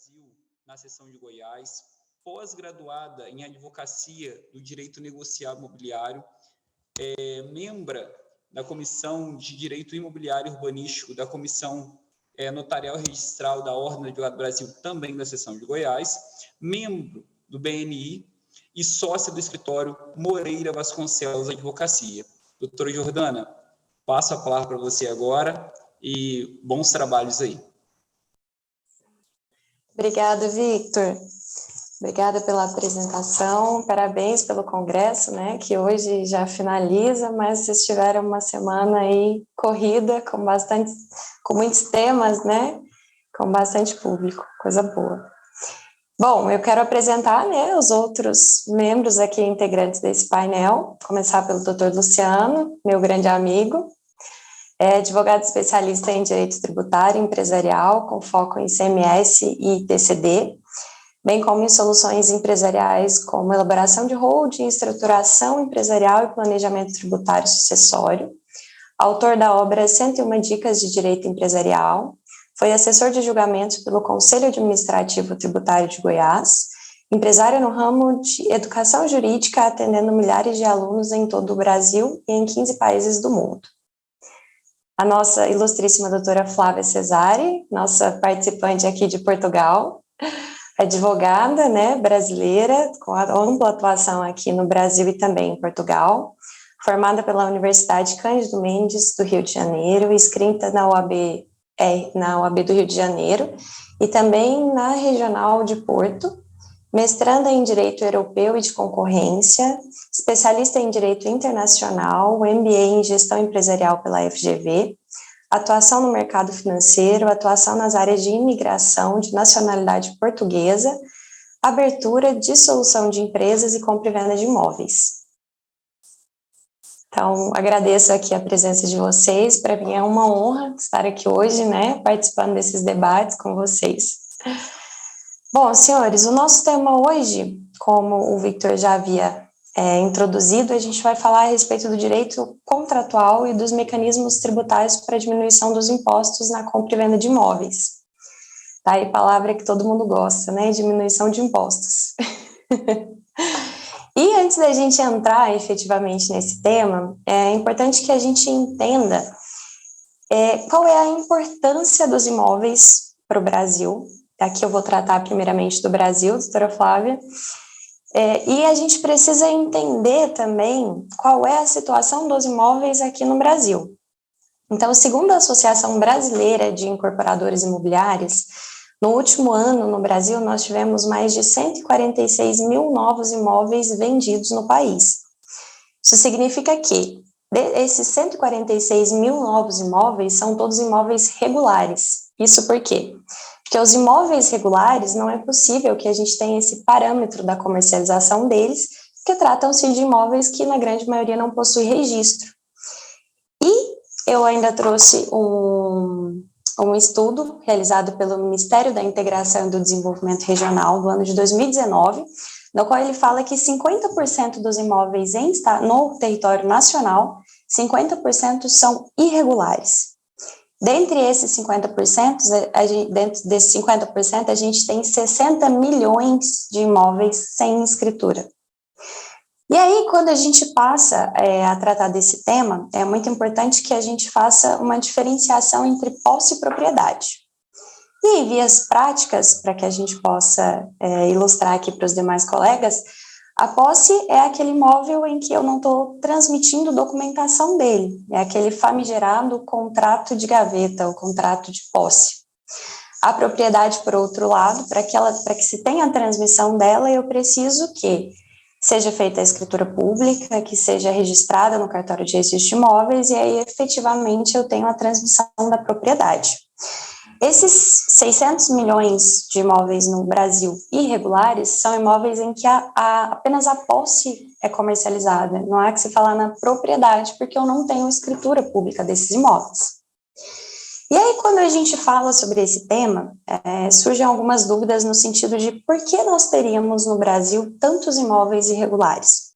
Brasil, na seção de Goiás, pós-graduada em Advocacia do Direito Negociado Imobiliário, membra da Comissão de Direito Imobiliário e Urbanístico, da Comissão Notarial e Registral da Ordem do Advogado do Brasil, também da seção de Goiás, membro do BNI e sócia do escritório Moreira Vasconcelos Advocacia. Doutora Jordana, passo a palavra para você agora e bons trabalhos aí. Obrigada, Victor. Obrigada pela apresentação, parabéns pelo congresso, né, que hoje já finaliza, mas vocês tiveram uma semana aí corrida, com muitos temas, né, com bastante público, coisa boa. Bom, eu quero apresentar, né, os outros membros aqui, integrantes desse painel, começar pelo Dr. Luciano, meu grande amigo, advogado especialista em direito tributário e empresarial, com foco em CMS e TCD, bem como em soluções empresariais como elaboração de holding, estruturação empresarial e planejamento tributário sucessório, autor da obra 101 Dicas de Direito Empresarial, foi assessor de julgamentos pelo Conselho Administrativo Tributário de Goiás, empresário no ramo de educação jurídica, atendendo milhares de alunos em todo o Brasil e em 15 países do mundo. A nossa ilustríssima doutora Flávia Cesari, nossa participante aqui de Portugal, advogada, né, brasileira, com ampla atuação aqui no Brasil e também em Portugal, formada pela Universidade Cândido Mendes do Rio de Janeiro, inscrita na UAB do Rio de Janeiro e também na Regional de Porto, mestranda em Direito Europeu e de Concorrência, especialista em Direito Internacional, MBA em Gestão Empresarial pela FGV, atuação no mercado financeiro, atuação nas áreas de imigração de nacionalidade portuguesa, abertura, dissolução de empresas e compra e venda de imóveis. Então, agradeço aqui a presença de vocês, para mim é uma honra estar aqui hoje, né, participando desses debates com vocês. Bom, senhores, o nosso tema hoje, como o Victor já havia introduzido, a gente vai falar a respeito do direito contratual e dos mecanismos tributários para diminuição dos impostos na compra e venda de imóveis. Tá aí palavra que todo mundo gosta, né? Diminuição de impostos. E antes da gente entrar efetivamente nesse tema, é importante que a gente entenda qual é a importância dos imóveis para o Brasil. Aqui eu vou tratar primeiramente do Brasil, doutora Flávia. E a gente precisa entender também qual é a situação dos imóveis aqui no Brasil. Então, segundo a Associação Brasileira de Incorporadoras Imobiliárias, no último ano, no Brasil, nós tivemos mais de 146 mil novos imóveis vendidos no país. Isso significa que esses 146 mil novos imóveis são todos imóveis regulares. Isso por quê? Porque os imóveis regulares não é possível que a gente tenha esse parâmetro da comercialização deles, porque tratam-se de imóveis que, na grande maioria, não possuem registro. E eu ainda trouxe um estudo realizado pelo Ministério da Integração e do Desenvolvimento Regional, do ano de 2019, no qual ele fala que 50% dos imóveis no território nacional, 50% são irregulares. Dentre esses 50%, dentro desses 50%, a gente tem 60 milhões de imóveis sem escritura. E aí, quando a gente passa a tratar desse tema, é muito importante que a gente faça uma diferenciação entre posse e propriedade. E aí, vias práticas, para que a gente possa ilustrar aqui para os demais colegas, a posse é aquele imóvel em que eu não estou transmitindo documentação dele, é aquele famigerado contrato de gaveta, o contrato de posse. A propriedade, por outro lado, para que se tenha a transmissão dela, eu preciso que seja feita a escritura pública, que seja registrada no cartório de registro de imóveis, e aí, efetivamente, eu tenho a transmissão da propriedade. Esses 600 milhões de imóveis no Brasil irregulares são imóveis em que apenas a posse é comercializada, não há que se falar na propriedade, porque eu não tenho escritura pública desses imóveis. E aí, quando a gente fala sobre esse tema, surgem algumas dúvidas no sentido de por que nós teríamos no Brasil tantos imóveis irregulares.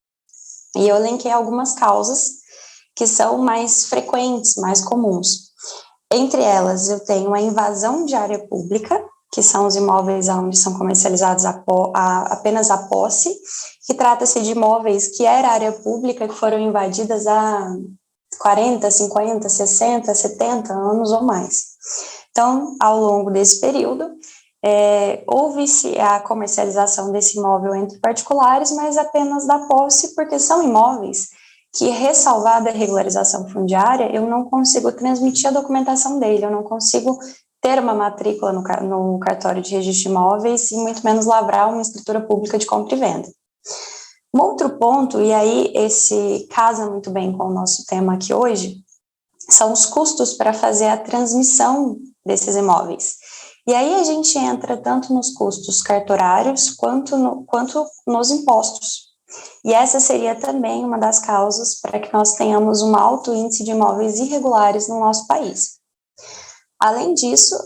E eu elenquei algumas causas que são mais frequentes, mais comuns. Entre elas, eu tenho a invasão de área pública, que são os imóveis onde são comercializados apenas a posse, que trata-se de imóveis que era área pública, que foram invadidas há 40, 50, 60, 70 anos ou mais. Então, ao longo desse período, houve-se a comercialização desse imóvel entre particulares, mas apenas da posse, porque são imóveis que, ressalvada a regularização fundiária, eu não consigo transmitir a documentação dele, eu não consigo ter uma matrícula no cartório de registro de imóveis e muito menos lavrar uma escritura pública de compra e venda. Um outro ponto, e aí esse casa muito bem com o nosso tema aqui hoje, são os custos para fazer a transmissão desses imóveis. E aí a gente entra tanto nos custos cartorários quanto nos impostos. E essa seria também uma das causas para que nós tenhamos um alto índice de imóveis irregulares no nosso país. Além disso,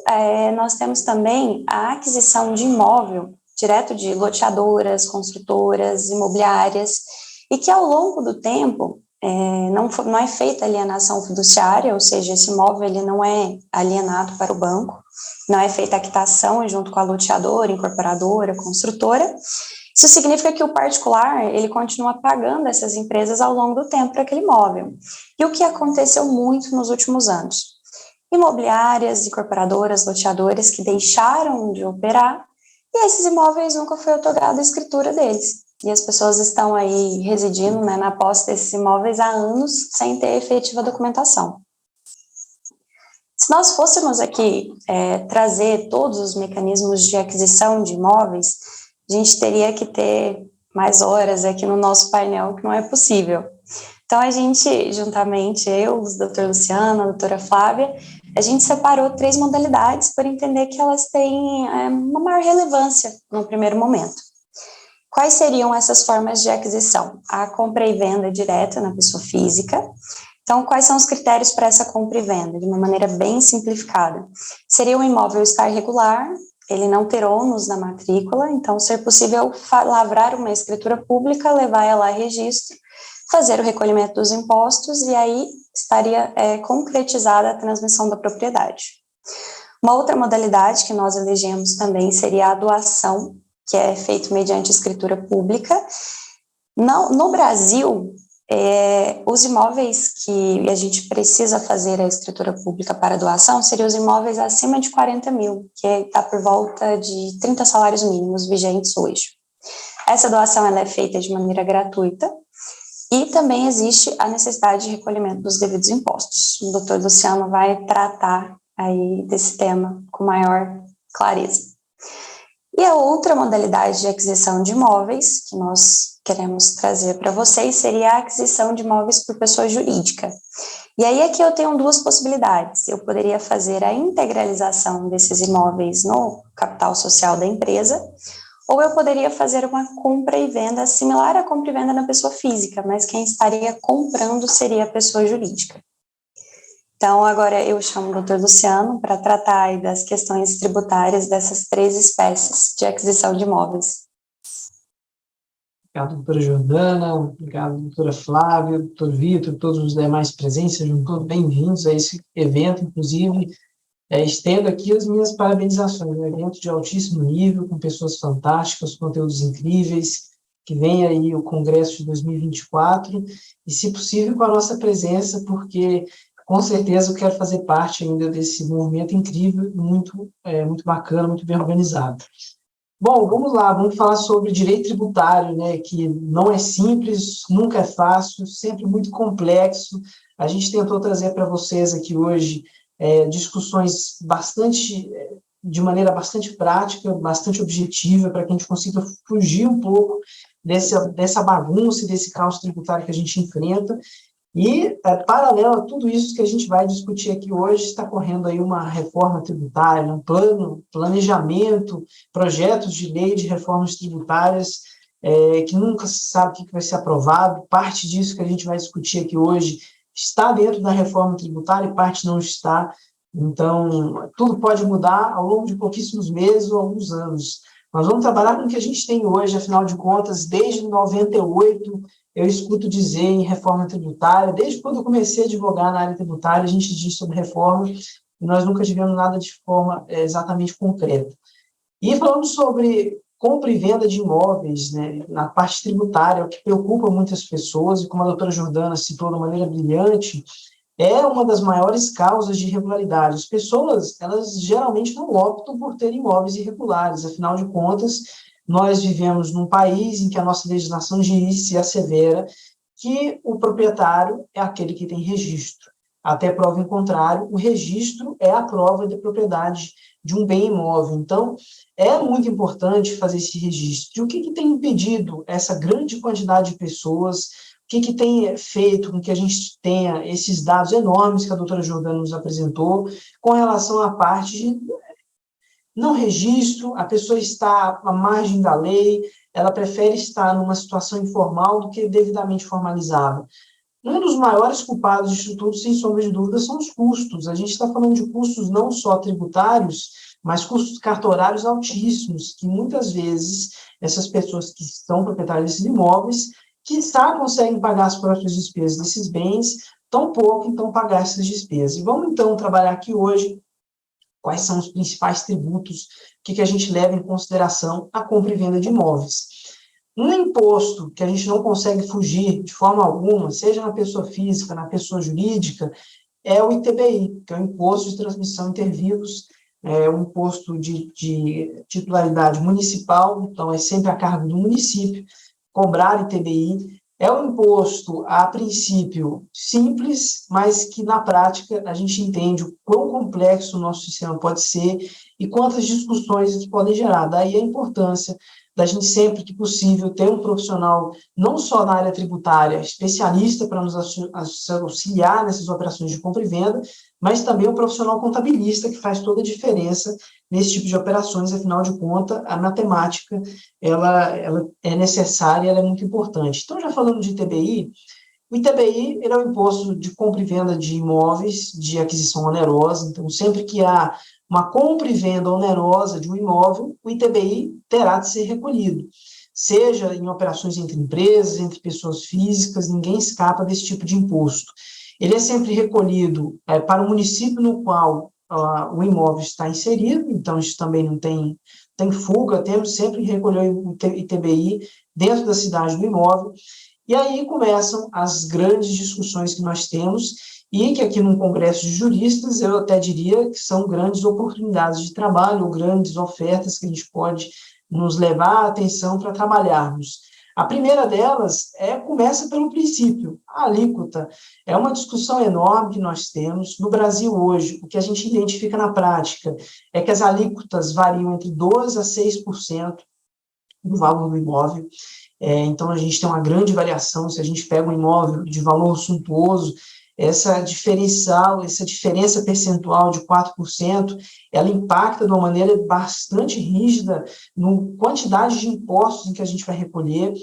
nós temos também a aquisição de imóvel direto de loteadoras, construtoras, imobiliárias, e que ao longo do tempo não é feita alienação fiduciária, ou seja, esse imóvel ele não é alienado para o banco, não é feita a quitação junto com a loteadora, incorporadora, construtora. Isso significa que o particular ele continua pagando essas empresas ao longo do tempo para aquele imóvel. E o que aconteceu muito nos últimos anos? Imobiliárias, incorporadoras, loteadoras que deixaram de operar e esses imóveis nunca foi otorgada a escritura deles. E as pessoas estão aí residindo, né, na posse desses imóveis há anos sem ter efetiva documentação. Se nós fôssemos aqui trazer todos os mecanismos de aquisição de imóveis, a gente teria que ter mais horas aqui no nosso painel, que não é possível. Então, a gente, juntamente, eu, o doutor Luciano, a doutora Flávia, a gente separou 3 modalidades por entender que elas têm uma maior relevância no primeiro momento. Quais seriam essas formas de aquisição? A compra e venda direta na pessoa física. Então, quais são os critérios para essa compra e venda? De uma maneira bem simplificada. Seria o imóvel estar regular, ele não ter ônus na matrícula, então ser possível lavrar uma escritura pública, levar ela a registro, fazer o recolhimento dos impostos e aí estaria concretizada a transmissão da propriedade. Uma outra modalidade que nós elegemos também seria a doação, que é feito mediante escritura pública. No Brasil, os imóveis que a gente precisa fazer a escritura pública para doação seriam os imóveis acima de 40 mil, que está por volta de 30 salários mínimos vigentes hoje. Essa doação ela é feita de maneira gratuita e também existe a necessidade de recolhimento dos devidos impostos. O doutor Luciano vai tratar aí desse tema com maior clareza. E a outra modalidade de aquisição de imóveis que nós queremos trazer para vocês seria a aquisição de imóveis por pessoa jurídica. E aí aqui eu tenho 2 possibilidades. Eu poderia fazer a integralização desses imóveis no capital social da empresa, ou eu poderia fazer uma compra e venda similar à compra e venda na pessoa física, mas quem estaria comprando seria a pessoa jurídica. Então, agora eu chamo o doutor Luciano para tratar aí das questões tributárias dessas 3 espécies de aquisição de imóveis. Obrigado, doutora Jordana, obrigado, doutora Flávia, doutor Vitor, todos os demais presentes, sejam todos bem-vindos a esse evento, inclusive, estendo aqui as minhas parabenizações, um evento de altíssimo nível, com pessoas fantásticas, conteúdos incríveis, que vem aí o Congresso de 2024, e, se possível, com a nossa presença, porque, com certeza, eu quero fazer parte ainda desse movimento incrível, muito bacana, muito bem organizado. Bom, vamos lá, vamos falar sobre direito tributário, né, que não é simples, nunca é fácil, sempre muito complexo. A gente tentou trazer para vocês aqui hoje discussões de maneira bastante prática, bastante objetiva, para que a gente consiga fugir um pouco dessa bagunça e desse caos tributário que a gente enfrenta. E, paralelo a tudo isso que a gente vai discutir aqui hoje, está correndo aí uma reforma tributária, um planejamento, projetos de lei de reformas tributárias, que nunca se sabe o que vai ser aprovado. Parte disso que a gente vai discutir aqui hoje está dentro da reforma tributária e parte não está. Então, tudo pode mudar ao longo de pouquíssimos meses ou alguns anos. Nós vamos trabalhar com o que a gente tem hoje, afinal de contas, desde 98, eu escuto dizer em reforma tributária, desde quando eu comecei a advogar na área tributária, a gente diz sobre reforma, e nós nunca tivemos nada de forma exatamente concreta. E falando sobre compra e venda de imóveis, né, na parte tributária, o que preocupa muitas pessoas, e como a doutora Jordana citou de maneira brilhante, é uma das maiores causas de irregularidade. As pessoas, elas geralmente não optam por ter imóveis irregulares, afinal de contas, nós vivemos num país em que a nossa legislação diz, se assevera, que o proprietário é aquele que tem registro. Até prova em contrário, o registro é a prova de propriedade de um bem imóvel. Então, é muito importante fazer esse registro. E o que tem impedido essa grande quantidade de pessoas? O que tem feito com que a gente tenha esses dados enormes que a doutora Jordana nos apresentou com relação à parte de não registro, a pessoa está à margem da lei, ela prefere estar numa situação informal do que devidamente formalizada. Um dos maiores culpados disso tudo, sem sombra de dúvida, são os custos. A gente está falando de custos não só tributários, mas custos cartorários altíssimos, que muitas vezes essas pessoas que são proprietárias desses imóveis, quiçá conseguem pagar as próprias despesas desses bens, tão pouco, então, pagar essas despesas. E vamos, então, trabalhar aqui hoje quais são os principais tributos, o que a gente leva em consideração a compra e venda de imóveis. Um imposto que a gente não consegue fugir de forma alguma, seja na pessoa física, na pessoa jurídica, é o ITBI, que é o Imposto de Transmissão Intervivos, é um imposto de titularidade municipal, então é sempre a cargo do município cobrar ITBI. É um imposto, a princípio, simples, mas que, na prática, a gente entende o quão complexo o nosso sistema pode ser e quantas discussões isso pode gerar. Daí a importância da gente, sempre que possível, ter um profissional, não só na área tributária, especialista para nos auxiliar nessas operações de compra e venda, mas também um profissional contabilista que faz toda a diferença nesse tipo de operações. Afinal de contas, a matemática ela é necessária, ela é muito importante. Então, já falando de ITBI, o ITBI ele é o imposto de compra e venda de imóveis de aquisição onerosa. Então, sempre que há uma compra e venda onerosa de um imóvel, o ITBI terá de ser recolhido. Seja em operações entre empresas, entre pessoas físicas, ninguém escapa desse tipo de imposto. Ele é sempre recolhido para o município no qual o imóvel está inserido, então isso também não tem fuga, temos sempre que recolher o ITBI dentro da cidade do imóvel. E aí começam as grandes discussões que nós temos e que aqui num congresso de juristas eu até diria que são grandes oportunidades de trabalho, ou grandes ofertas que a gente pode nos levar a atenção para trabalharmos. A primeira delas começa pelo princípio, a alíquota. É uma discussão enorme que nós temos. No Brasil hoje, o que a gente identifica na prática é que as alíquotas variam entre 2% a 6% do valor do imóvel. Então, a gente tem uma grande variação. Se a gente pega um imóvel de valor suntuoso, essa diferença percentual de 4%, ela impacta de uma maneira bastante rígida na quantidade de impostos em que a gente vai recolher.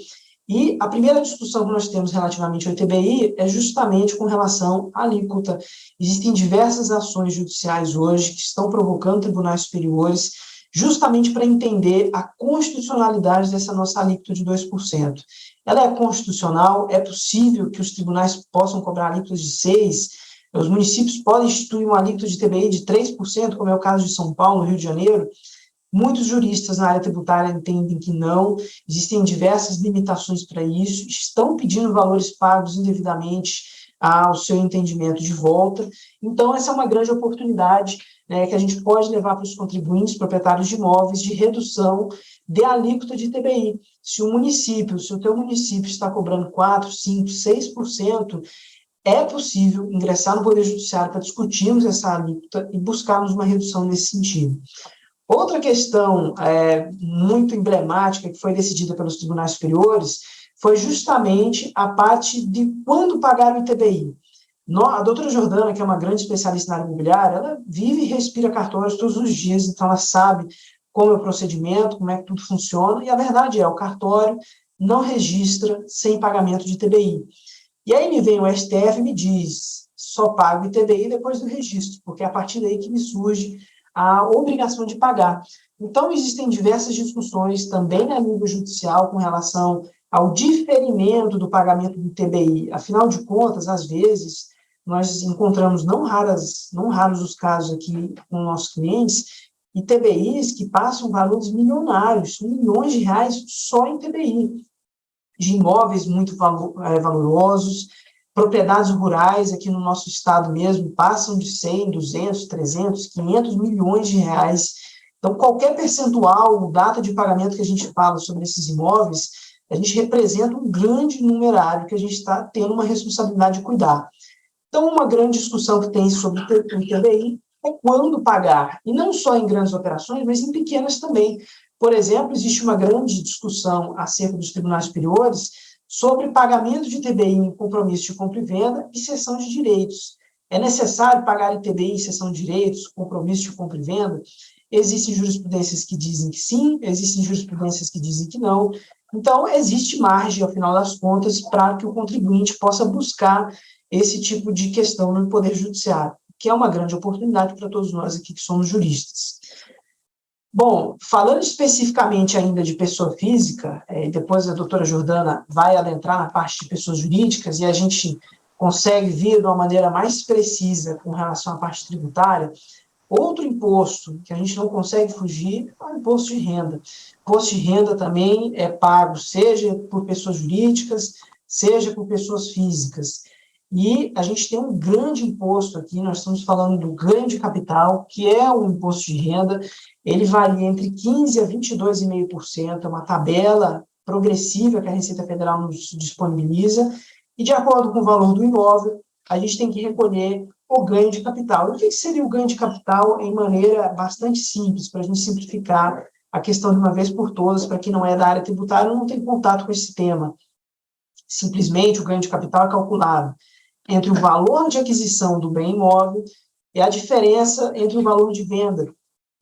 E a primeira discussão que nós temos relativamente ao ITBI é justamente com relação à alíquota. Existem diversas ações judiciais hoje que estão provocando tribunais superiores justamente para entender a constitucionalidade dessa nossa alíquota de 2%. Ela é constitucional? É possível que os tribunais possam cobrar alíquotas de 6%? Os municípios podem instituir uma alíquota de TBI de 3%, como é o caso de São Paulo, Rio de Janeiro? Muitos juristas na área tributária entendem que não, existem diversas limitações para isso, estão pedindo valores pagos indevidamente ao seu entendimento de volta. Então, essa é uma grande oportunidade, né, que a gente pode levar para os contribuintes, proprietários de imóveis, de redução de alíquota de ITBI. Se o teu município está cobrando 4%, 5%, 6%, é possível ingressar no Poder Judiciário para discutirmos essa alíquota e buscarmos uma redução nesse sentido. Outra questão muito emblemática que foi decidida pelos tribunais superiores foi justamente a parte de quando pagar o ITBI. A doutora Jordana, que é uma grande especialista na área imobiliária, ela vive e respira cartórios todos os dias, então ela sabe como é o procedimento, como é que tudo funciona, e a verdade é, o cartório não registra sem pagamento de ITBI. E aí me vem o STF e me diz, só pago o ITBI depois do registro, porque é a partir daí que me surge a obrigação de pagar. Então, existem diversas discussões também na nível judicial com relação ao diferimento do pagamento do ITBI. Afinal de contas, às vezes, nós encontramos não raros os casos aqui com nossos clientes, e TBIs que passam valores milionários, milhões de reais só em TBI, de imóveis muito valorosos, propriedades rurais aqui no nosso estado mesmo passam de 100, 200, 300, 500 milhões de reais. Então, qualquer percentual, data de pagamento que a gente fala sobre esses imóveis, a gente representa um grande numerário que a gente está tendo uma responsabilidade de cuidar. Então, uma grande discussão que tem sobre o TBI é quando pagar, e não só em grandes operações, mas em pequenas também. Por exemplo, existe uma grande discussão acerca dos tribunais superiores sobre pagamento de TBI em compromisso de compra e venda e cessão de direitos. É necessário pagar ITBI em cessão de direitos, compromisso de compra e venda? Existem jurisprudências que dizem que sim, existem jurisprudências que dizem que não. Então, existe margem, ao final das contas, para que o contribuinte possa buscar esse tipo de questão no Poder Judiciário, que é uma grande oportunidade para todos nós aqui que somos juristas. Bom, falando especificamente ainda de pessoa física, depois a doutora Jordana vai adentrar na parte de pessoas jurídicas e a gente consegue vir de uma maneira mais precisa com relação à parte tributária. Outro imposto que a gente não consegue fugir é o imposto de renda. Imposto de renda também é pago, seja por pessoas jurídicas, seja por pessoas físicas. E a gente tem um grande imposto aqui, nós estamos falando do ganho de capital, que é um imposto de renda, ele varia entre 15% a 22,5%, é uma tabela progressiva que a Receita Federal nos disponibiliza, e de acordo com o valor do imóvel, a gente tem que recolher o ganho de capital. E o que seria o ganho de capital em maneira bastante simples, para a gente simplificar a questão de uma vez por todas, para quem não é da área tributária não tem contato com esse tema. Simplesmente, o ganho de capital é calculado entre o valor de aquisição do bem imóvel e a diferença entre o valor de venda.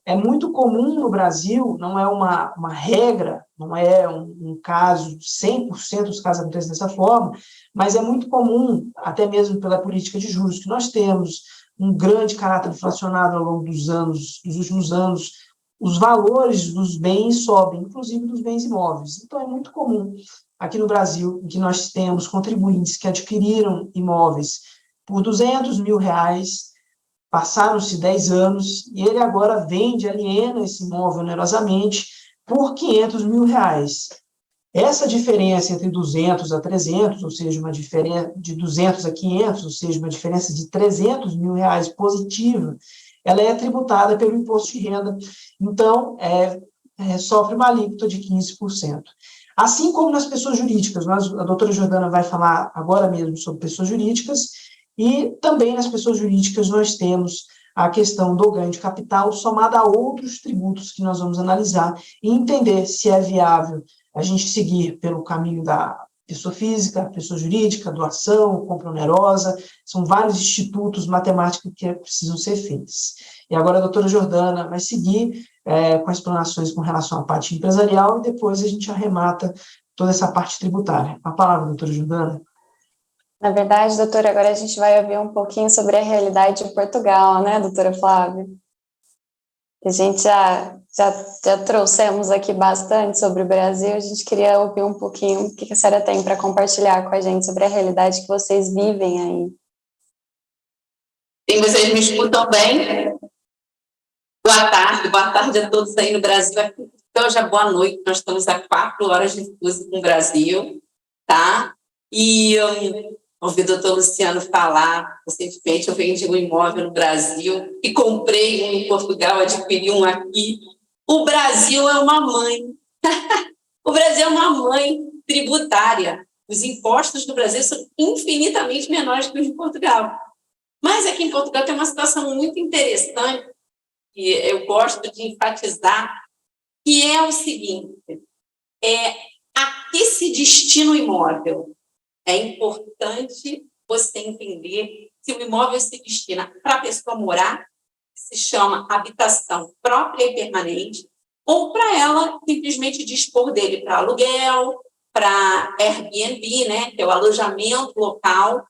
É muito comum no Brasil, não é uma regra, não é um caso, 100% dos casos acontecem dessa forma, mas é muito comum, até mesmo pela política de juros que nós temos, um grande caráter inflacionário ao longo dos últimos anos, os valores dos bens sobem, inclusive dos bens imóveis. Então, é muito comum aqui no Brasil, em que nós temos contribuintes que adquiriram imóveis por R$200 mil, passaram-se 10 anos, e ele agora vende, aliena esse imóvel onerosamente por R$500 mil. Essa diferença entre 200 a 300, ou seja, uma diferença de 200 a 500, ou seja, uma diferença de R$300 mil positiva, ela é tributada pelo imposto de renda, então sofre uma alíquota de 15%. Assim como nas pessoas jurídicas, a doutora Jordana vai falar agora mesmo sobre pessoas jurídicas, e também nas pessoas jurídicas nós temos a questão do ganho de capital somada a outros tributos que nós vamos analisar e entender se é viável a gente seguir pelo caminho da pessoa física, pessoa jurídica, doação, compra onerosa, são vários institutos matemáticos que precisam ser feitos. E agora a doutora Jordana vai seguir com explanações com relação à parte empresarial e depois a gente arremata toda essa parte tributária. A palavra, doutora Jordana. Na verdade, doutora, agora a gente vai ouvir um pouquinho sobre a realidade de Portugal, né, doutora Flávia? A gente já trouxemos aqui bastante sobre o Brasil, a gente queria ouvir um pouquinho o que a senhora tem para compartilhar com a gente sobre a realidade que vocês vivem aí. Sim, vocês me escutam bem? Boa tarde a todos aí no Brasil. Então, já boa noite, nós estamos a 4 horas de fuso com o Brasil, tá? E eu ouvi o doutor Luciano falar, recentemente eu vendi um imóvel no Brasil e comprei um em Portugal, adquiri um aqui. O Brasil é uma mãe. O Brasil é uma mãe tributária. Os impostos do Brasil são infinitamente menores que os de Portugal. Mas aqui em Portugal tem uma situação muito interessante, que eu gosto de enfatizar, que é o seguinte, a que se destina o imóvel? É importante você entender se o imóvel se destina para a pessoa morar, que se chama habitação própria e permanente, ou para ela simplesmente dispor dele para aluguel, para Airbnb, né, que é o alojamento local.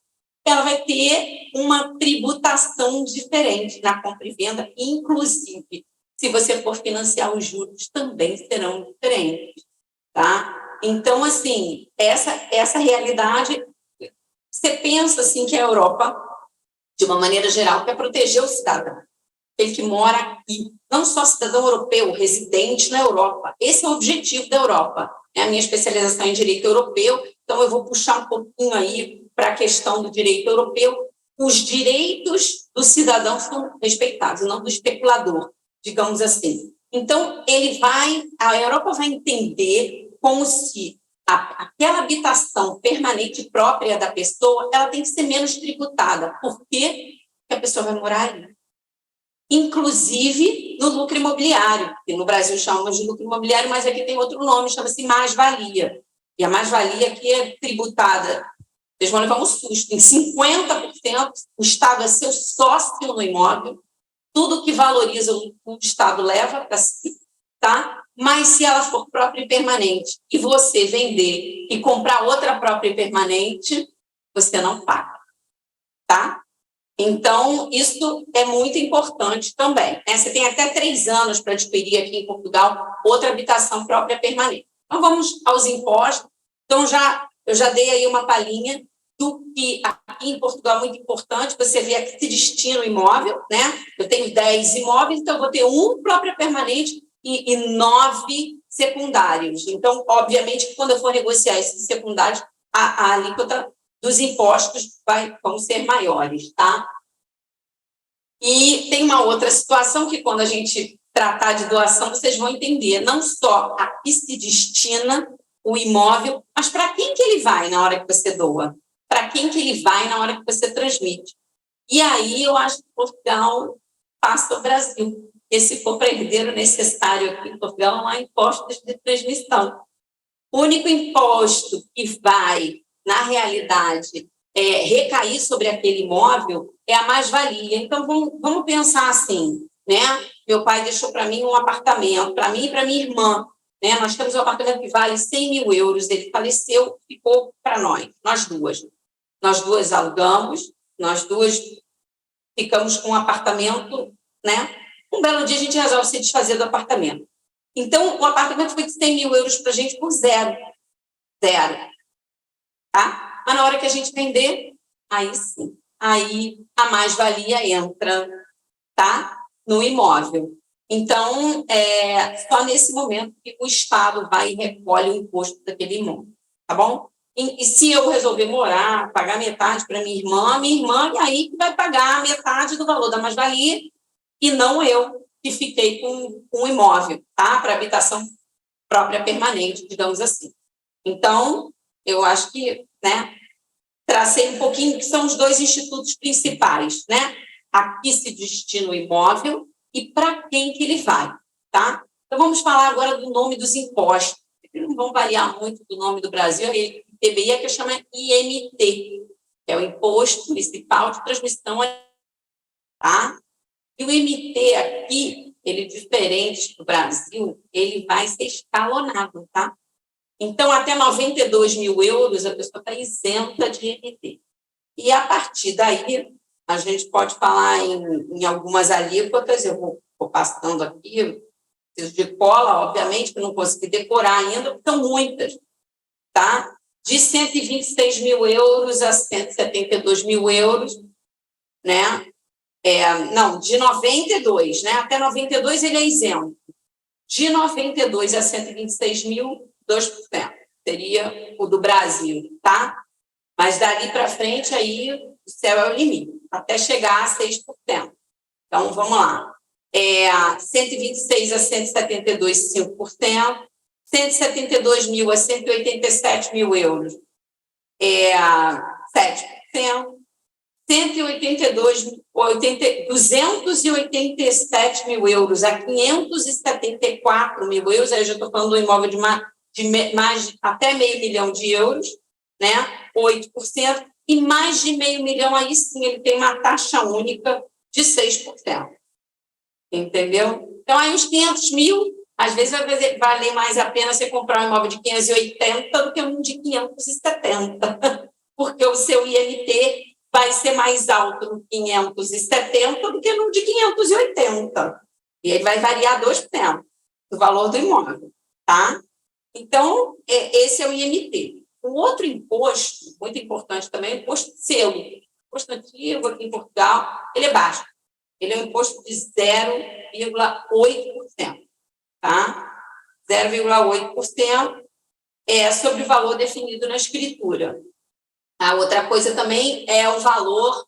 Ela vai ter uma tributação diferente na compra e venda, inclusive, se você for financiar os juros, também serão diferentes, tá? Então, assim, essa realidade, você pensa, assim, que a Europa, de uma maneira geral, quer proteger o cidadão, ele que mora aqui. não só cidadão europeu, residente na Europa. Esse é o objetivo da Europa. É a minha especialização em direito europeu, então eu vou puxar um pouquinho aí para a questão do direito europeu. Os direitos do cidadão são respeitados, não do especulador, digamos assim. Então, a Europa vai entender como se aquela habitação permanente própria da pessoa, ela tem que ser menos tributada. Por quê? Porque a pessoa vai morar ali. Inclusive no lucro imobiliário, que no Brasil chamamos de lucro imobiliário, mas aqui tem outro nome, chama-se mais-valia. E a mais-valia aqui é tributada, vocês vão levar um susto, em 50% o Estado é seu sócio no imóvel, tudo que valoriza o Estado leva para si, tá? Mas se ela for própria e permanente e você vender e comprar outra própria e permanente, você não paga, tá? Então, isso é muito importante também, né? Você tem até 3 anos para adquirir aqui em Portugal outra habitação própria permanente. Então, vamos aos impostos. Então, eu já dei aí uma palhinha do que aqui em Portugal é muito importante, você vê a que se destina o imóvel, né? Eu tenho 10 imóveis, então eu vou ter um própria permanente e 9 secundários. Então, obviamente, quando eu for negociar esses secundários, a alíquota dos impostos vão ser maiores, tá? E tem uma outra situação que, quando a gente tratar de doação, vocês vão entender, não só a que se destina o imóvel, mas para quem que ele vai na hora que você doa, para quem que ele vai na hora que você transmite. E aí eu acho que Portugal passa o Brasil, porque se for para herdeiro necessário aqui em Portugal, não há impostos de transmissão. O único imposto que vai, na realidade, recair sobre aquele imóvel é a mais-valia. Então, vamos pensar assim, né? Meu pai deixou para mim um apartamento, para mim e para minha irmã, né? Nós temos um apartamento que vale 100 mil euros, ele faleceu, ficou para nós duas. Nós duas alugamos, nós duas ficamos com um apartamento, né? Um belo dia a gente resolve se desfazer do apartamento. Então, o apartamento foi de 100 mil euros para a gente por zero, tá? Mas na hora que a gente vender, aí sim, aí a mais-valia entra, tá? No imóvel. Então, só nesse momento que o Estado vai e recolhe o imposto daquele imóvel, tá bom? E se eu resolver morar, pagar metade para minha irmã, e aí que vai pagar metade do valor da mais-valia, e não eu, que fiquei com o imóvel, tá? Para habitação própria permanente, digamos assim. Então, eu acho que, né, tracei um pouquinho que são os 2 institutos principais, né? A que se destina o imóvel e para quem que ele vai, tá? Então, vamos falar agora do nome dos impostos. Não vão variar muito do nome do Brasil, e ITBI é que chama IMT, que é o Imposto Municipal de Transmissão, tá? E o IMT aqui, ele diferente do Brasil, ele vai ser escalonado, tá? Então, até 92 mil euros, a pessoa está isenta de IMT. E, a partir daí, a gente pode falar em algumas alíquotas, eu vou passando aqui, preciso de cola, obviamente, que eu não consegui decorar ainda, porque são muitas, tá? De 126 mil euros a 172 mil euros, né? Não, de 92, né? Até 92 ele é isento. De 92 a 126 mil, 2%. Seria o do Brasil, tá? Mas dali para frente, aí, o céu é o limite, até chegar a 6%. Então, vamos lá. 126 a 172, 5%. 172 mil a 187 mil euros, 7%. 287 mil euros a 574 mil euros, aí eu já estou falando do imóvel de mais até meio milhão de euros, né? 8%, e mais de meio milhão, aí sim ele tem uma taxa única de 6%. Entendeu? Então, aí uns 500 mil, às vezes vai valer mais a pena você comprar um imóvel de 580 do que um de 570, porque o seu IMT vai ser mais alto no 570 do que no de 580. E ele vai variar 2% do valor do imóvel, tá? Então, esse é o IMT. Um outro imposto, muito importante também, é o imposto de selo. O imposto antigo aqui em Portugal, ele é baixo. Ele é um imposto de 0,8%, tá? 0,8% é sobre o valor definido na escritura. A outra coisa também é o valor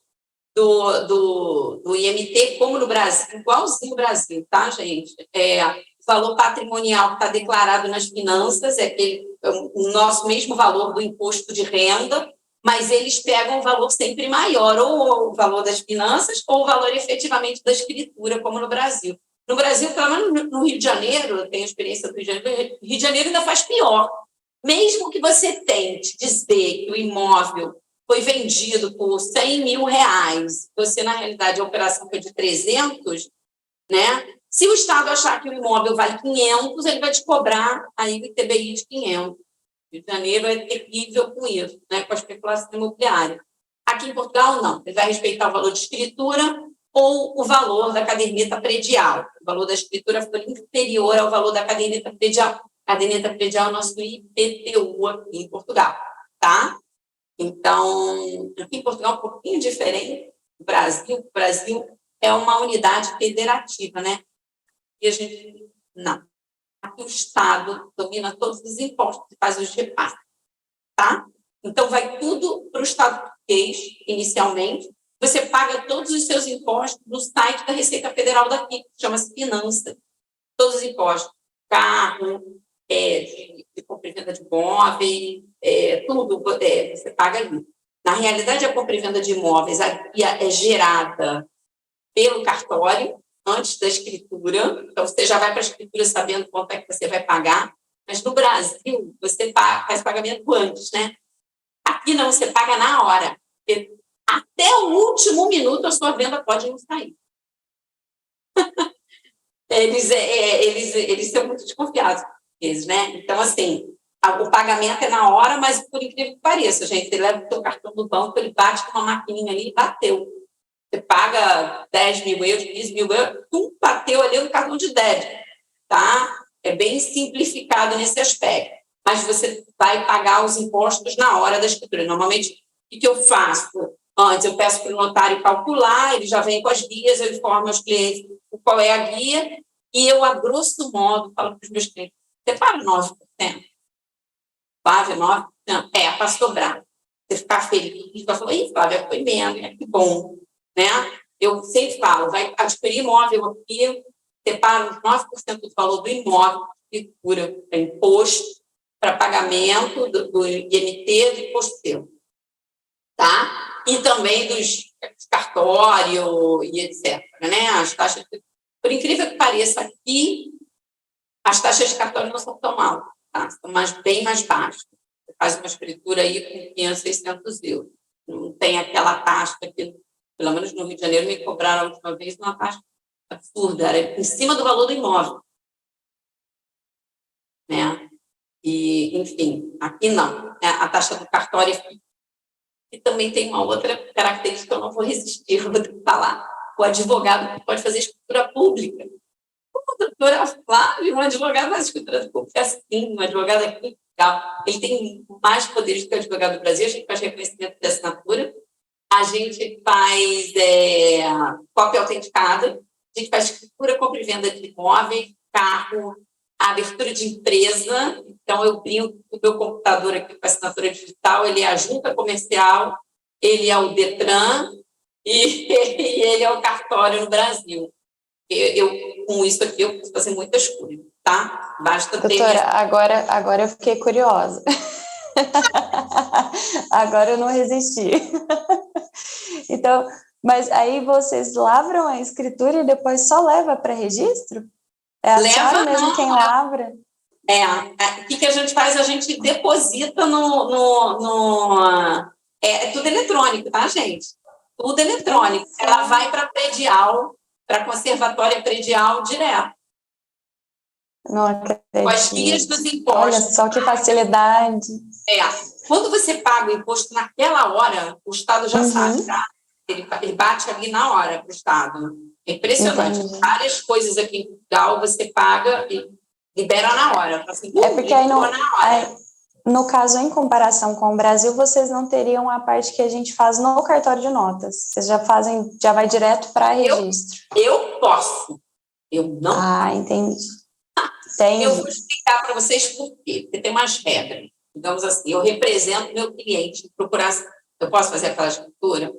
do IMT, como no Brasil, igualzinho no Brasil, tá, gente? O valor patrimonial que está declarado nas finanças, o nosso mesmo valor do imposto de renda, mas eles pegam um valor sempre maior, ou o valor das finanças, ou o valor efetivamente da escritura, como no Brasil. No Brasil, pelo menos no Rio de Janeiro, eu tenho experiência do Rio de Janeiro, Rio de Janeiro ainda faz pior. Mesmo que você tente dizer que o imóvel foi vendido por R$100 mil, você, na realidade, a operação foi de 300, né? Se o Estado achar que o imóvel vale 500, ele vai te cobrar aí o ITBI de 500. Rio de Janeiro é terrível com isso, né? Com a especulação imobiliária. Aqui em Portugal, não. Ele vai respeitar o valor de escritura ou o valor da caderneta predial. O valor da escritura for inferior ao valor da caderneta predial. A caderneta predial é o nosso IPTU aqui em Portugal, tá? Então, aqui em Portugal é um pouquinho diferente do Brasil. O Brasil é uma unidade federativa, né? E a gente, não. Aqui o Estado domina todos os impostos e faz os repasses, tá? Então, vai tudo para o Estado português, inicialmente. Você paga todos os seus impostos no site da Receita Federal daqui, que chama-se Finanças. Todos os impostos, carro, de compra e venda de imóveis, tudo você paga ali. Na realidade, a compra e venda de imóveis é gerada pelo cartório, antes da escritura. Então, você já vai para a escritura sabendo quanto é que você vai pagar. Mas no Brasil, você faz pagamento antes, né? Aqui não, você paga na hora. Até o último minuto, a sua venda pode não sair. Eles são muito desconfiados, né? Então, assim, o pagamento é na hora, mas por incrível que pareça, gente, você leva o seu cartão do banco, ele bate com uma maquininha ali e bateu. Você paga 10 mil euros, 15 mil euros, bateu ali no cartão de débito, tá? É bem simplificado nesse aspecto. Mas você vai pagar os impostos na hora da escritura. Normalmente, o que eu faço? Antes, eu peço para o notário calcular, ele já vem com as guias, eu informo aos clientes qual é a guia, e eu, a grosso modo, falo para os meus clientes, você paga 9%? Flávia, 9%? Para sobrar. Você ficar feliz, vai falar, ih, Flávia, foi menos, que bom. Né? Eu sempre falo, vai adquirir imóvel aqui, separa os 9% do valor do imóvel, escritura para imposto, para pagamento do IMT, do imposto seu. Tá? E também dos cartório e etc. Né? As taxas, por incrível que pareça, aqui, as taxas de cartório não são tão altas, tá? São bem mais baixas. Você faz uma escritura aí com 500, 600 euros. Não tem aquela taxa que, pelo menos no Rio de Janeiro, me cobraram a última vez uma taxa absurda, era em cima do valor do imóvel. Né? E, enfim, aqui não. A taxa do cartório é fixa. E também tem uma outra característica que eu não vou resistir, eu vou ter que falar. O advogado pode fazer escritura pública. Como a doutora Flávia, um advogado faz escritura pública assim, um advogado aqui, ele tem mais poderes do que o advogado do Brasil, a gente faz reconhecimento de assinatura, a gente faz cópia autenticada, a gente faz escritura, compra e venda de imóveis, carro, a abertura de empresa. Então, eu brinco com o meu computador aqui com a assinatura digital, ele é a junta comercial, ele é o Detran e ele é o cartório no Brasil. Com isso aqui, eu posso fazer muitas coisas, tá? Basta ter... Doutora, agora eu fiquei curiosa. Agora eu não resisti. Então, mas aí vocês lavram a escritura e depois só leva para registro? É a senhora mesmo quem lavra? O que a gente faz? A gente deposita é tudo eletrônico, tá, gente? Tudo eletrônico. Ela vai para predial, para conservatória predial direto. Não acredito. Com as guias dos impostos. Olha só que facilidade. Quando você paga o imposto naquela hora, o Estado já sabe, tá? Ele bate ali na hora para o Estado. É impressionante. Entendi. Várias coisas aqui em Portugal você paga e libera na hora. Assim, porque aí não... no caso, em comparação com o Brasil, vocês não teriam a parte que a gente faz no cartório de notas. Vocês já vai direto para registro. Eu posso. Eu não. Ah, entendi. Eu vou explicar para vocês por quê. Porque tem umas regras. Digamos assim, eu represento meu cliente. Eu posso fazer aquela escritura?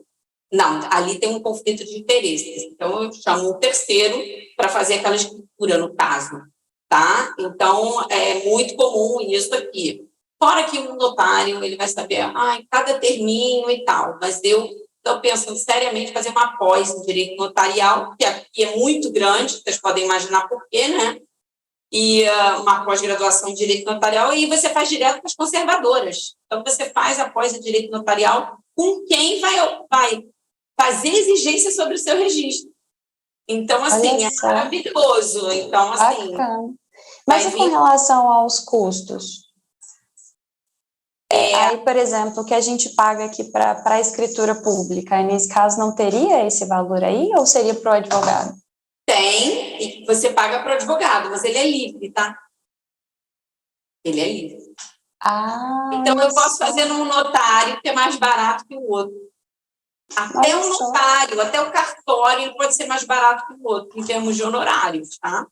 Não, ali tem um conflito de interesses. Então, eu chamo um terceiro para fazer aquela escritura, no caso. Tá? Então, é muito comum isso aqui. Fora que um notário, ele vai saber, cada termino e tal, mas eu estou pensando seriamente em fazer uma pós em direito notarial, que aqui é muito grande, vocês podem imaginar por quê, né? E uma pós-graduação em direito notarial, e você faz direto com as conservadoras. Então, você faz a pós em direito notarial com quem vai fazer exigência sobre o seu registro. Então, assim, é maravilhoso. Então, assim... Bacana. Mas e com relação aos custos? Aí, por exemplo, o que a gente paga aqui para a escritura pública, nesse caso, não teria esse valor aí, ou seria para o advogado? Tem, e você paga para o advogado, mas ele é livre, tá? Ele é livre. Então, eu posso fazer num notário que é mais barato que o outro. Até o notário, até o cartório pode ser mais barato que o outro, em termos de honorários, tá?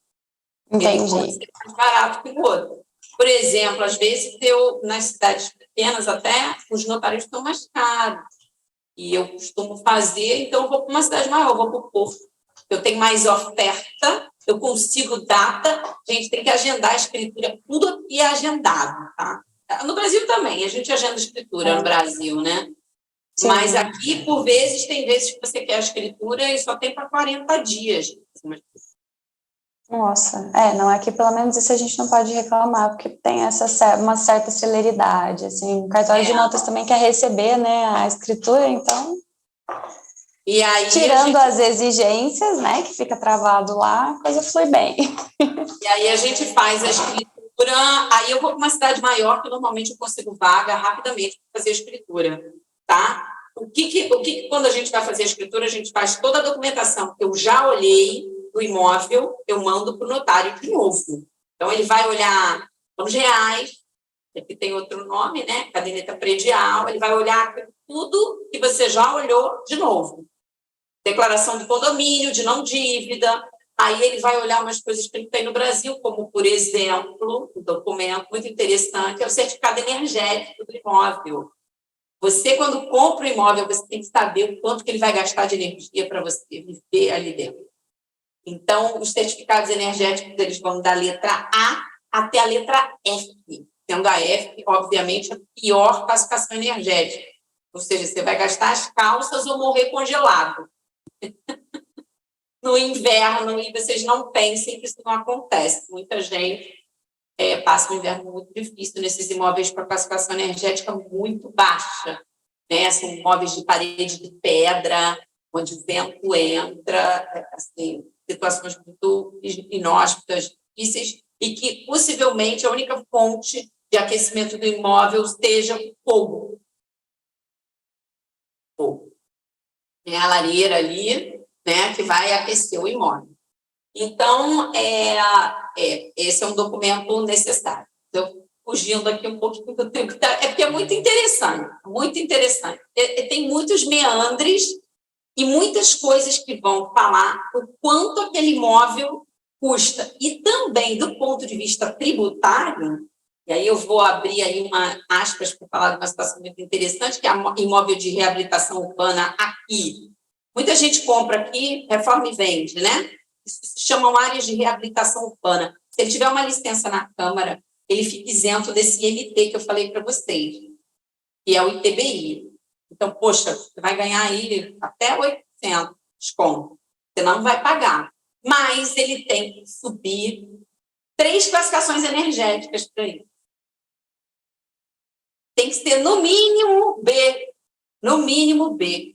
Entendi. Ele pode ser mais barato que o outro. Por exemplo, às vezes, nas cidades pequenas até, os notários estão mais caros. E eu costumo fazer, então eu vou para uma cidade maior, eu vou para o Porto. Eu tenho mais oferta, eu consigo data, a gente tem que agendar a escritura, tudo aqui é agendado, tá? No Brasil também, a gente agenda a escritura no Brasil, né? Sim. Mas aqui, por vezes, tem vezes que você quer a escritura e só tem para 40 dias. Nossa, não, aqui pelo menos isso a gente não pode reclamar, porque tem uma certa celeridade, assim, o cartório de notas também quer receber, né, a escritura, então, e aí tirando as exigências, né, que fica travado lá, a coisa flui bem. E aí a gente faz a escritura, aí eu vou para uma cidade maior, que normalmente eu consigo vaga rapidamente para fazer a escritura, tá? O que quando a gente vai fazer a escritura, a gente faz toda a documentação que eu já olhei do imóvel, eu mando para o notário de novo. Então, ele vai olhar os reais, aqui tem outro nome, né? Caderneta predial, ele vai olhar tudo que você já olhou de novo. Declaração de condomínio, de não dívida. Aí ele vai olhar umas coisas que ele tem no Brasil, como, por exemplo, um documento muito interessante, é o certificado energético do imóvel. Você, quando compra o imóvel, você tem que saber o quanto que ele vai gastar de energia para você viver ali dentro. Então, os certificados energéticos, eles vão da letra A até a letra F, sendo a F, obviamente, a pior classificação energética. Ou seja, você vai gastar as calças ou morrer congelado. No inverno, e vocês não pensem que isso não acontece. Muita gente passa um inverno muito difícil nesses imóveis com a classificação energética muito baixa, né? São imóveis de parede de pedra, onde o vento entra, assim, situações muito inóspitas, difíceis, e que possivelmente a única fonte de aquecimento do imóvel seja o fogo. Tem a lareira ali, né, que vai aquecer o imóvel. Então, esse é um documento necessário. Então, fugindo aqui um pouquinho do tempo, é porque é muito interessante, muito interessante. Tem muitos meandres e muitas coisas que vão falar o quanto aquele imóvel custa. E também, do ponto de vista tributário, e aí eu vou abrir aí uma aspas para falar de uma situação muito interessante, que é a imóvel de reabilitação urbana aqui. Muita gente compra aqui, reforma e vende, né? Isso se chamam áreas de reabilitação urbana. Se ele tiver uma licença na Câmara, ele fica isento desse IMT que eu falei para vocês, que é o ITBI. Então, poxa, você vai ganhar aí até 800 desconto. Você não vai pagar. Mas ele tem que subir 3 classificações energéticas para isso. Tem que ser no mínimo B. No mínimo B.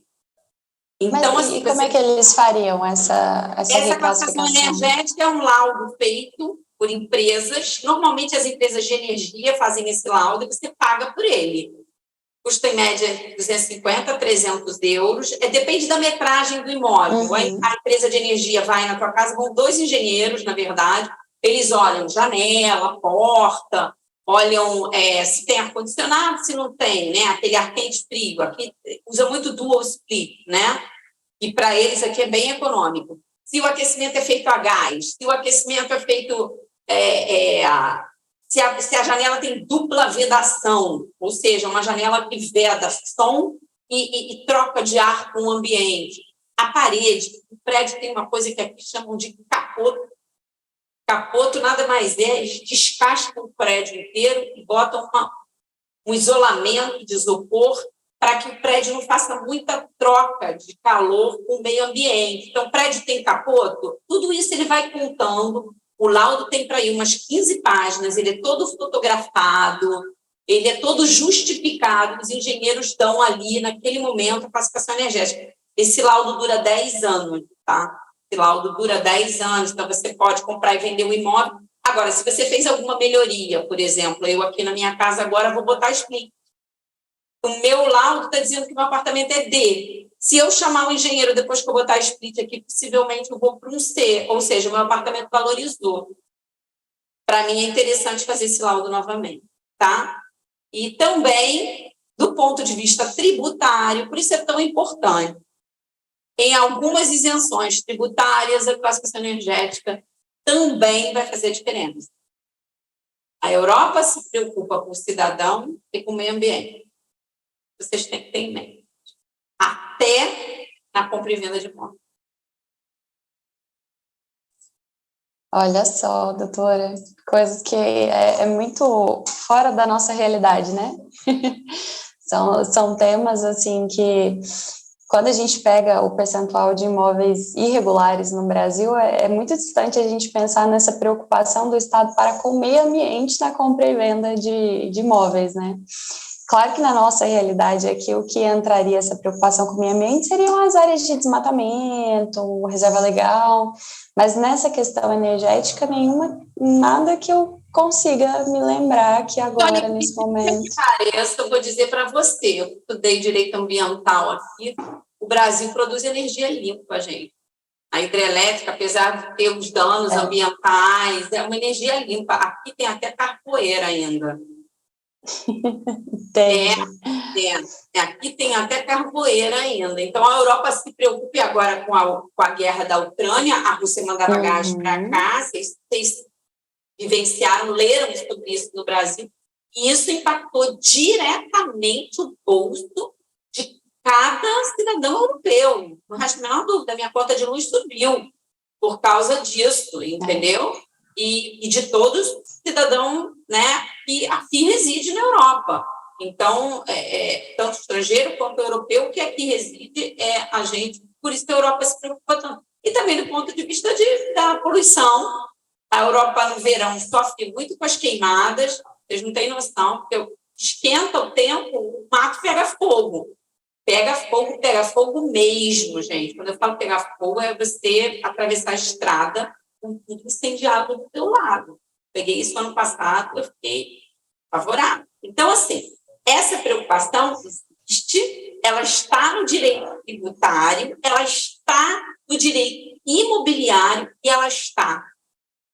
Então, mas, assim, como é que eles fariam essa classificação energética é um laudo feito por empresas. Normalmente, as empresas de energia fazem esse laudo e você paga por ele. Custa, em média, 250 a 300 euros. Depende da metragem do imóvel. Uhum. A empresa de energia vai na tua casa, vão 2 engenheiros, na verdade. Eles olham janela, porta, olham se tem ar-condicionado, se não tem, né? Aquele ar quente frio. Aqui usa muito dual split, né? E para eles aqui é bem econômico. Se o aquecimento é feito a gás, se o aquecimento é feito... se a janela tem dupla vedação, ou seja, uma janela que veda som e troca de ar com o ambiente. A parede, o prédio tem uma coisa que aqui chamam de capoto. Capoto nada mais é, eles descascam o prédio inteiro e botam um isolamento de isopor para que o prédio não faça muita troca de calor com o meio ambiente. Então, o prédio tem capoto, tudo isso ele vai contando. O laudo tem para aí umas 15 páginas, ele é todo fotografado, ele é todo justificado, os engenheiros dão ali, naquele momento, a classificação energética. Esse laudo dura 10 anos, tá? Esse laudo dura 10 anos, então você pode comprar e vender o imóvel. Agora, se você fez alguma melhoria, por exemplo, eu aqui na minha casa agora vou botar split. O meu laudo está dizendo que meu apartamento é D. Se eu chamar o engenheiro depois que eu botar split aqui, possivelmente eu vou para um C, ou seja, o meu apartamento valorizou. Para mim é interessante fazer esse laudo novamente, tá? E também, do ponto de vista tributário, por isso é tão importante. Em algumas isenções tributárias, a classificação energética também vai fazer diferença. A Europa se preocupa com o cidadão e com o meio ambiente. Vocês têm que ter em mente. Até na compra e venda de imóvel. Olha só, doutora, coisas que é muito fora da nossa realidade, né? São temas, assim, que quando a gente pega o percentual de imóveis irregulares no Brasil, é muito distante a gente pensar nessa preocupação do Estado para com o meio ambiente na compra e venda de imóveis, né? Claro que na nossa realidade aqui o que entraria essa preocupação com o meio ambiente seriam as áreas de desmatamento, reserva legal, mas nessa questão energética nada que eu consiga me aqui aqui agora, nesse momento. Eu vou dizer para você, eu estudei direito ambiental aqui, o Brasil produz energia limpa, gente. A hidrelétrica, apesar de ter os danos ambientais, é uma energia limpa. Aqui tem até carvoeira ainda. Aqui tem até carvoeira ainda. Então, a Europa se preocupe agora com a guerra da Ucrânia. A Rússia mandava gás para cá. Vocês vivenciaram, leram sobre isso no Brasil. E isso impactou diretamente o bolso de cada cidadão europeu. Não resta a menor dúvida, a minha conta de luz subiu por causa disso, entendeu? E de todos os cidadãos, né, que aqui reside na Europa. Então, tanto estrangeiro quanto europeu que aqui reside é a gente. Por isso que a Europa se preocupa tanto. E também do ponto de vista da poluição. A Europa, no verão, sofre muito com as queimadas. Vocês não têm noção, porque esquenta o tempo, o mato pega fogo. Pega fogo mesmo, gente. Quando eu falo pegar fogo, é você atravessar a estrada com tudo incendiado do teu lado. Peguei isso ano passado, eu fiquei apavorada. Então, assim, essa preocupação existe, ela está no direito tributário, ela está no direito imobiliário e ela está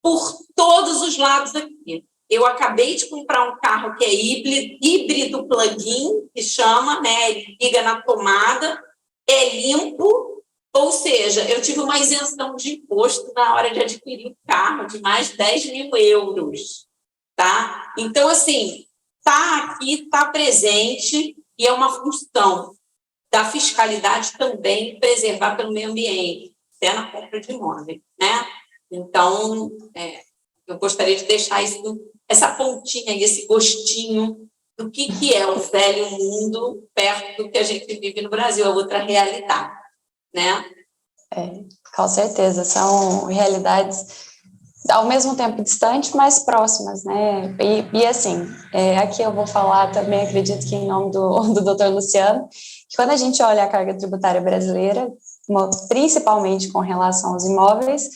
por todos os lados aqui. Eu acabei de comprar um carro que é híbrido plug-in, que chama, né? Ele liga na tomada, é limpo, ou seja, eu tive uma isenção de imposto na hora de adquirir o carro, de mais de 10 mil euros, tá? Então, assim, está aqui, está presente, e é uma função da fiscalidade também preservar pelo meio ambiente, até na compra de imóvel, né? Então, eu gostaria de deixar essa pontinha e esse gostinho do que é o velho mundo perto do que a gente vive no Brasil, é outra realidade, né? Com certeza, são realidades ao mesmo tempo distantes, mas próximas, né? E assim, aqui eu vou falar também, acredito que em nome do Dr. Luciano, que quando a gente olha a carga tributária brasileira, principalmente com relação aos imóveis,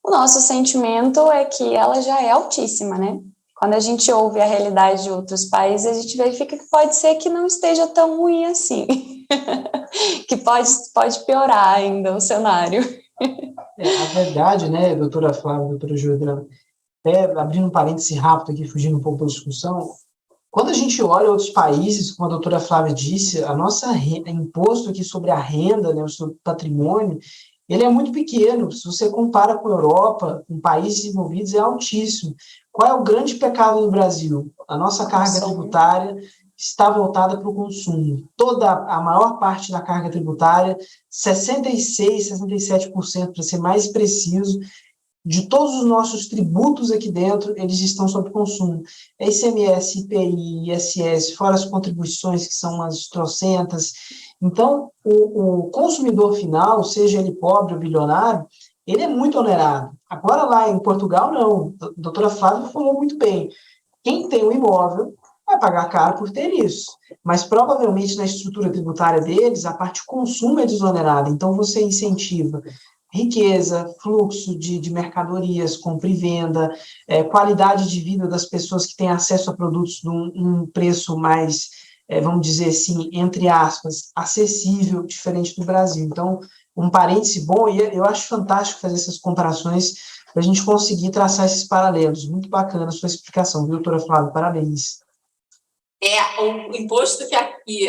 o nosso sentimento é que ela já é altíssima, né? Quando a gente ouve a realidade de outros países, a gente verifica que pode ser que não esteja tão ruim assim, que pode piorar ainda o cenário. A verdade, né, doutora Flávia, doutora Jordana, até abrindo um parêntese rápido aqui, fugindo um pouco da discussão, quando a gente olha outros países, como a doutora Flávia disse, a nossa imposto aqui sobre a renda, né, sobre o patrimônio, ele é muito pequeno. Se você compara com a Europa, com países desenvolvidos, é altíssimo. Qual é o grande pecado do Brasil? A nossa carga tributária está voltada para o consumo. A maior parte da carga tributária, 66%, 67%, para ser mais preciso, de todos os nossos tributos aqui dentro, eles estão sob consumo. ICMS, IPI, ISS, fora as contribuições, que são umas trocentas. Então, o consumidor final, seja ele pobre ou bilionário, ele é muito onerado. Agora, lá em Portugal, não. A doutora Flávia falou muito bem. Quem tem um imóvel vai pagar caro por ter isso. Mas, provavelmente, na estrutura tributária deles, a parte de consumo é desonerada. Então, você incentiva riqueza, fluxo de mercadorias, compra e venda, qualidade de vida das pessoas que têm acesso a produtos num preço mais, vamos dizer assim, entre aspas, acessível, diferente do Brasil. Então, um parêntese bom, e eu acho fantástico fazer essas comparações para a gente conseguir traçar esses paralelos. Muito bacana a sua explicação, viu, doutora Flávia? Parabéns. O imposto que aqui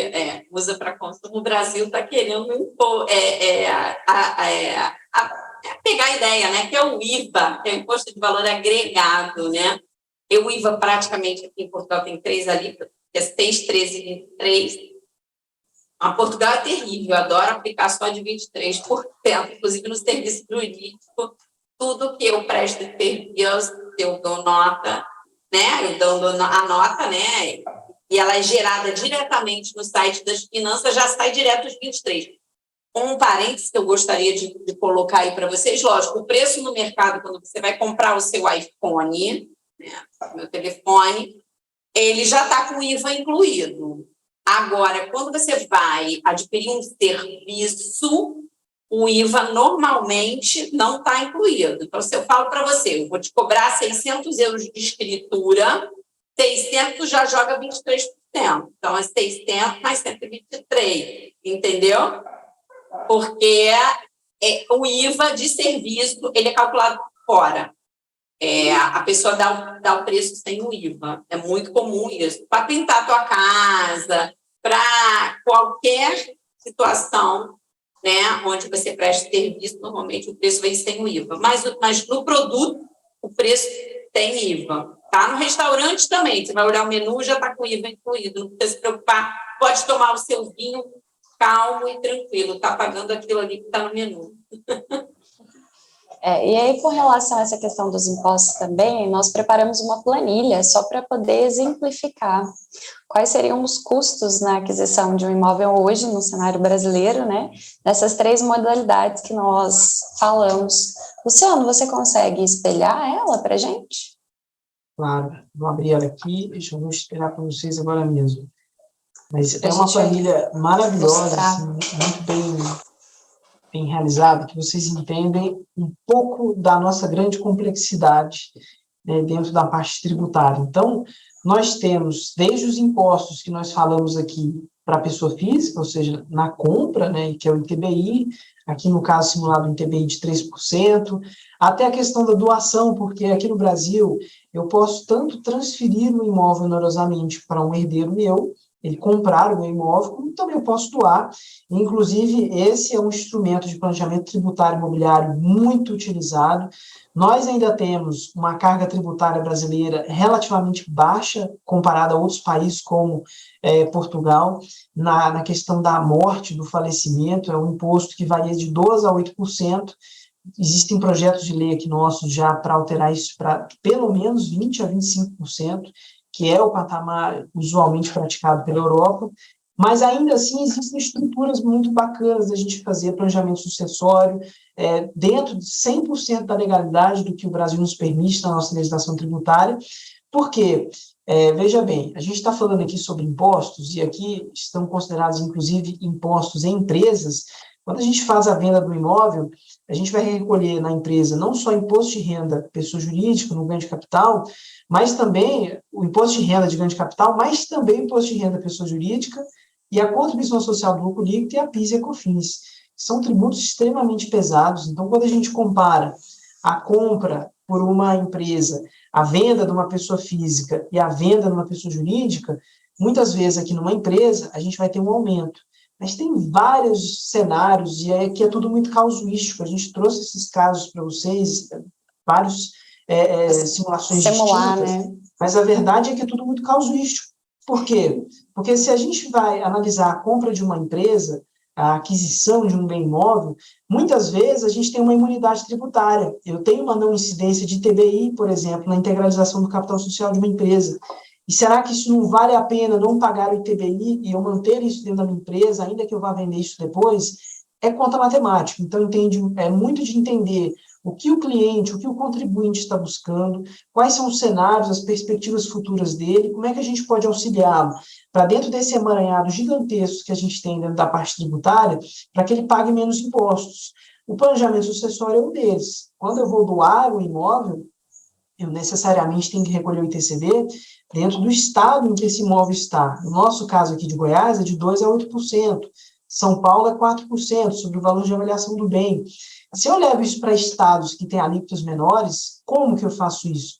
usa para consumo, o Brasil está querendo pegar a ideia, né, que é o IVA, que é o Imposto de Valor Agregado, né? O IVA praticamente aqui em Portugal tem 3 alíquotas, que é 6, 13 e 23. A Portugal é terrível, adora aplicar só de 23%, inclusive no serviço jurídico, tudo que eu presto serviço, eu dou nota, né? Eu dou a nota, né? E ela é gerada diretamente no site das finanças, já sai direto os 23. Um parênteses que eu gostaria de colocar aí para vocês, lógico, o preço no mercado, quando você vai comprar o seu iPhone, né, meu telefone, ele já está com o IVA incluído. Agora, quando você vai adquirir um serviço, o IVA normalmente não está incluído. Então, se eu falo para você, eu vou te cobrar 600 euros de escritura, 600 já joga 23%. Então, é 600 mais 123, entendeu? Porque o IVA de serviço, ele é calculado fora. A pessoa dá o preço sem o IVA. É muito comum isso. Para pintar a tua casa, para qualquer situação, né, onde você presta serviço, normalmente o preço vem sem o IVA. Mas no produto, o preço tem IVA. Tá? No restaurante também, você vai olhar o menu, já está com IVA incluído, não precisa se preocupar, pode tomar o seu vinho calmo e tranquilo, está pagando aquilo ali que está no menu. E aí, com relação a essa questão dos impostos também, nós preparamos uma planilha só para poder exemplificar quais seriam os custos na aquisição de um imóvel hoje no cenário brasileiro, né? Dessas 3 modalidades que nós falamos. Luciano, você consegue espelhar ela para a gente? Claro, vou abrir ela aqui, deixa eu esperar para vocês agora mesmo. Mas é uma planilha maravilhosa, assim, muito bem realizada, que vocês entendem um pouco da nossa grande complexidade, né, dentro da parte tributária. Então, nós temos desde os impostos que nós falamos aqui para a pessoa física, ou seja, na compra, né, que é o ITBI, aqui no caso simulado um ITBI de 3%, até a questão da doação, porque aqui no Brasil eu posso tanto transferir o imóvel onerosamente para um herdeiro meu, ele comprar o meu imóvel, como também eu posso doar. Inclusive, esse é um instrumento de planejamento tributário imobiliário muito utilizado. Nós ainda temos uma carga tributária brasileira relativamente baixa, comparada a outros países como Portugal, na questão da morte, do falecimento, é um imposto que varia de 12% a 8%. Existem projetos de lei aqui nossos já para alterar isso para pelo menos 20% a 25%, que é o patamar usualmente praticado pela Europa, mas ainda assim existem estruturas muito bacanas da gente fazer planejamento sucessório, dentro de 100% da legalidade do que o Brasil nos permite na nossa legislação tributária, porque, veja bem, a gente está falando aqui sobre impostos, e aqui estão considerados, inclusive, impostos em empresas. Quando a gente faz a venda do imóvel, a gente vai recolher na empresa não só imposto de renda pessoa jurídica no ganho de capital, mas também o imposto de renda de ganho de capital, mas também o imposto de renda pessoa jurídica e a contribuição social do lucro líquido e a PIS e a COFINS. São tributos extremamente pesados. Então, quando a gente compara a compra por uma empresa a venda de uma pessoa física e a venda de uma pessoa jurídica, muitas vezes aqui numa empresa a gente vai ter um aumento. Mas tem vários cenários, e aqui é tudo muito casuístico. A gente trouxe esses casos para vocês, várias simulações distintas, né? Mas a verdade é que é tudo muito casuístico. Por quê? Porque se a gente vai analisar a compra de uma empresa, a aquisição de um bem imóvel, muitas vezes a gente tem uma imunidade tributária. Eu tenho uma não incidência de ITBI, por exemplo, na integralização do capital social de uma empresa. E será que isso não vale a pena não pagar o ITBI e eu manter isso dentro da minha empresa, ainda que eu vá vender isso depois? É conta matemática. Então, é muito de entender o que o cliente, o que o contribuinte está buscando, quais são os cenários, as perspectivas futuras dele, como é que a gente pode auxiliá-lo para dentro desse emaranhado gigantesco que a gente tem dentro da parte tributária, para que ele pague menos impostos. O planejamento sucessório é um deles. Quando eu vou doar o imóvel, eu necessariamente tenho que recolher o ITCD dentro do estado em que esse imóvel está. No nosso caso aqui de Goiás, é de 2% a 8%. São Paulo é 4% sobre o valor de avaliação do bem. Se eu levo isso para estados que têm alíquotas menores, como que eu faço isso?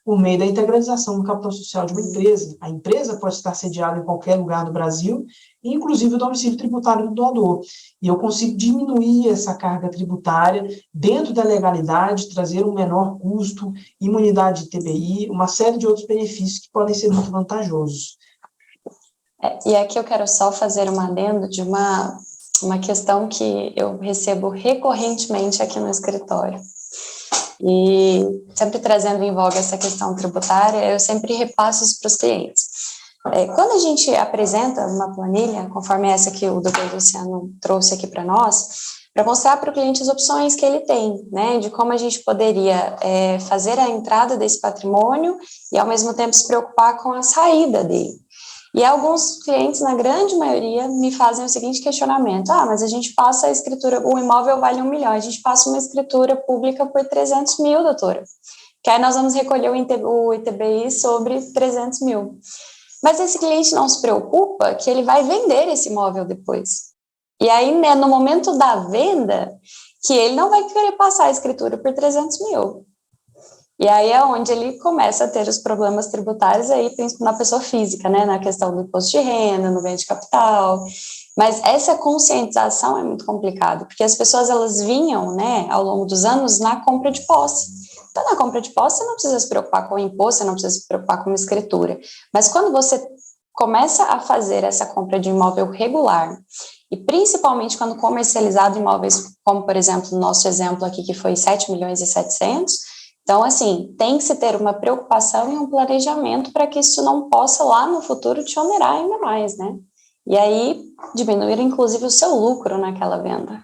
Por meio da integralização do capital social de uma empresa. A empresa pode estar sediada em qualquer lugar do Brasil, inclusive o domicílio tributário do doador. E eu consigo diminuir essa carga tributária dentro da legalidade, trazer um menor custo, imunidade de TBI, uma série de outros benefícios que podem ser muito vantajosos. E aqui eu quero só fazer um adendo de uma questão que eu recebo recorrentemente aqui no escritório. E sempre trazendo em voga essa questão tributária, eu sempre repasso isso para os clientes. Quando a gente apresenta uma planilha, conforme essa que o Dr. Luciano trouxe aqui para nós, para mostrar para o cliente as opções que ele tem, né, de como a gente poderia fazer a entrada desse patrimônio e, ao mesmo tempo, se preocupar com a saída dele. E alguns clientes, na grande maioria, me fazem o seguinte questionamento: mas a gente passa a escritura, o imóvel vale 1 milhão, a gente passa uma escritura pública por 300 mil, doutora, que aí nós vamos recolher o ITBI sobre 300 mil. Mas esse cliente não se preocupa que ele vai vender esse imóvel depois. E aí, né, no momento da venda, que ele não vai querer passar a escritura por 300 mil. E aí é onde ele começa a ter os problemas tributários aí, principalmente na pessoa física, né, na questão do imposto de renda, no ganho de capital. Mas essa conscientização é muito complicado, porque as pessoas, elas vinham, né, ao longo dos anos na compra de posse. Então, na compra de posse, você não precisa se preocupar com o imposto, você não precisa se preocupar com a escritura. Mas quando você começa a fazer essa compra de imóvel regular, e principalmente quando comercializado imóveis, como, por exemplo, no nosso exemplo aqui, que foi 7 milhões e 700, então, assim, tem que se ter uma preocupação e um planejamento para que isso não possa, lá no futuro, te onerar ainda mais, né? E aí, diminuir, inclusive, o seu lucro naquela venda.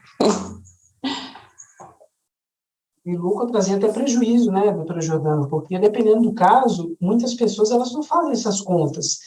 E lucro trazia até prejuízo, né, doutora Jordana? Porque, dependendo do caso, muitas pessoas, elas não fazem essas contas.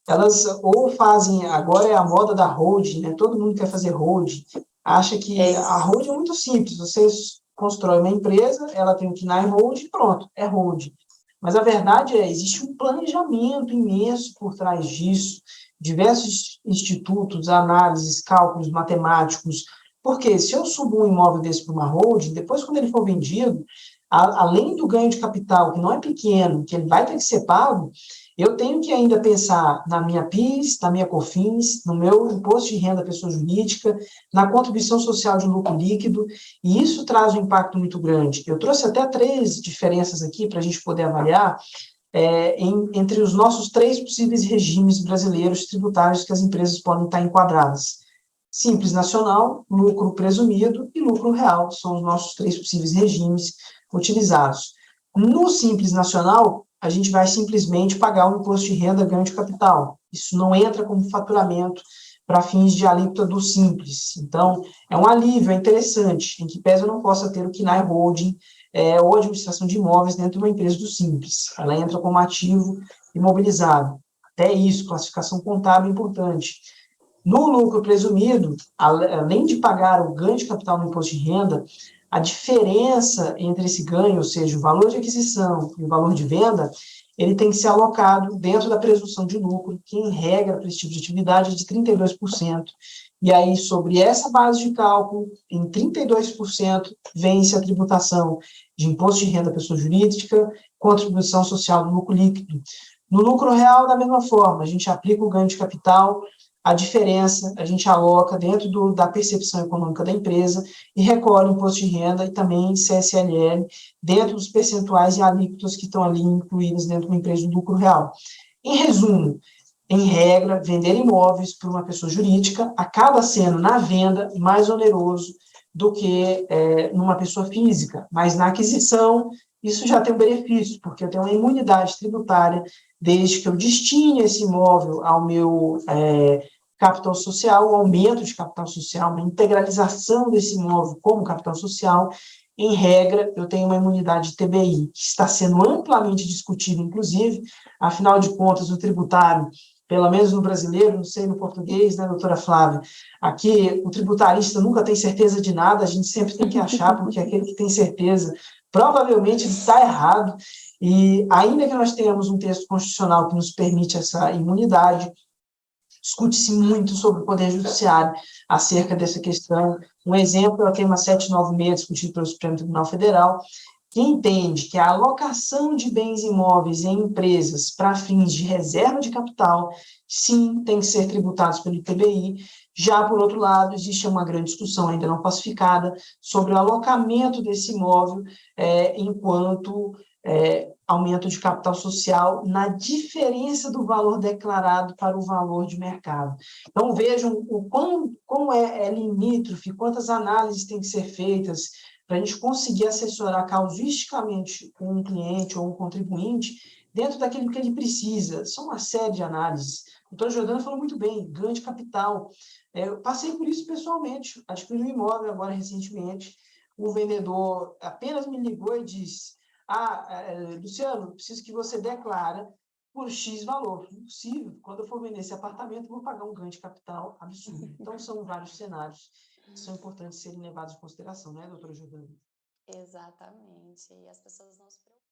Elas ou fazem, agora é a moda da holding, né? Todo mundo quer fazer holding. Acha que a holding é muito simples, vocês constrói uma empresa, ela tem o KNAI Holding, pronto, é holding. Mas a verdade existe um planejamento imenso por trás disso, diversos institutos, análises, cálculos matemáticos, porque se eu subo um imóvel desse para uma holding, depois quando ele for vendido, além do ganho de capital, que não é pequeno, que ele vai ter que ser pago, eu tenho que ainda pensar na minha PIS, na minha COFINS, no meu imposto de renda pessoa jurídica, na contribuição social de lucro líquido, e isso traz um impacto muito grande. Eu trouxe até 3 diferenças aqui para a gente poder avaliar entre os nossos 3 possíveis regimes brasileiros tributários que as empresas podem estar enquadradas. Simples nacional, lucro presumido e lucro real são os nossos 3 possíveis regimes utilizados. No Simples Nacional, a gente vai simplesmente pagar o imposto de renda ganho de capital. Isso não entra como faturamento para fins de alíquota do Simples. Então, é um alívio, é interessante, em que pese eu não possa ter o KNAI Holding ou administração de imóveis dentro de uma empresa do Simples. Ela entra como ativo imobilizado. Até isso, classificação contábil é importante. No lucro presumido, além de pagar o ganho de capital no imposto de renda, a diferença entre esse ganho, ou seja, o valor de aquisição e o valor de venda, ele tem que ser alocado dentro da presunção de lucro, que em regra para esse tipo de atividade é de 32%. e aí sobre essa base de cálculo, em 32% vence a tributação de imposto de renda à pessoa jurídica, contribuição social do lucro líquido. No lucro real, da mesma forma, a gente aplica o ganho de capital, a diferença a gente aloca dentro da percepção econômica da empresa e recolhe o imposto de renda e também CSLL dentro dos percentuais e alíquotas que estão ali incluídas dentro da empresa do lucro real. Em resumo, em regra, vender imóveis para uma pessoa jurídica acaba sendo, na venda, mais oneroso do que numa pessoa física, mas na aquisição isso já tem um benefício, porque eu tenho uma imunidade tributária desde que eu destine esse imóvel ao meu capital social, um aumento de capital social, uma integralização desse imóvel como capital social. Em regra, eu tenho uma imunidade TBI, que está sendo amplamente discutida, inclusive, afinal de contas, o tributário, pelo menos no brasileiro, não sei no português, né, doutora Flávia, aqui o tributarista nunca tem certeza de nada, a gente sempre tem que achar, porque aquele que tem certeza provavelmente está errado, e ainda que nós tenhamos um texto constitucional que nos permite essa imunidade, discute-se muito sobre o Poder Judiciário acerca dessa questão. Um exemplo é o tema 796, discutido pelo Supremo Tribunal Federal, que entende que a alocação de bens imóveis em empresas para fins de reserva de capital, sim, tem que ser tributados pelo ITBI. Já, por outro lado, existe uma grande discussão ainda não pacificada sobre o alocamento desse imóvel enquanto aumento de capital social na diferença do valor declarado para o valor de mercado. Então, vejam como é limítrofe, quantas análises têm que ser feitas para a gente conseguir assessorar casuisticamente um cliente ou um contribuinte dentro daquilo que ele precisa. São uma série de análises. O doutor Jordana falou muito bem, ganho de capital. Eu passei por isso pessoalmente, adquiri um imóvel agora recentemente, o vendedor apenas me ligou e disse: Luciano, preciso que você declara por X valor. Impossível. Quando eu for vender esse apartamento, eu vou pagar um ganho de capital absurdo. Então, são vários cenários que são importantes serem levados em consideração, né, doutora Jordana? Exatamente. E as pessoas não se preocupam.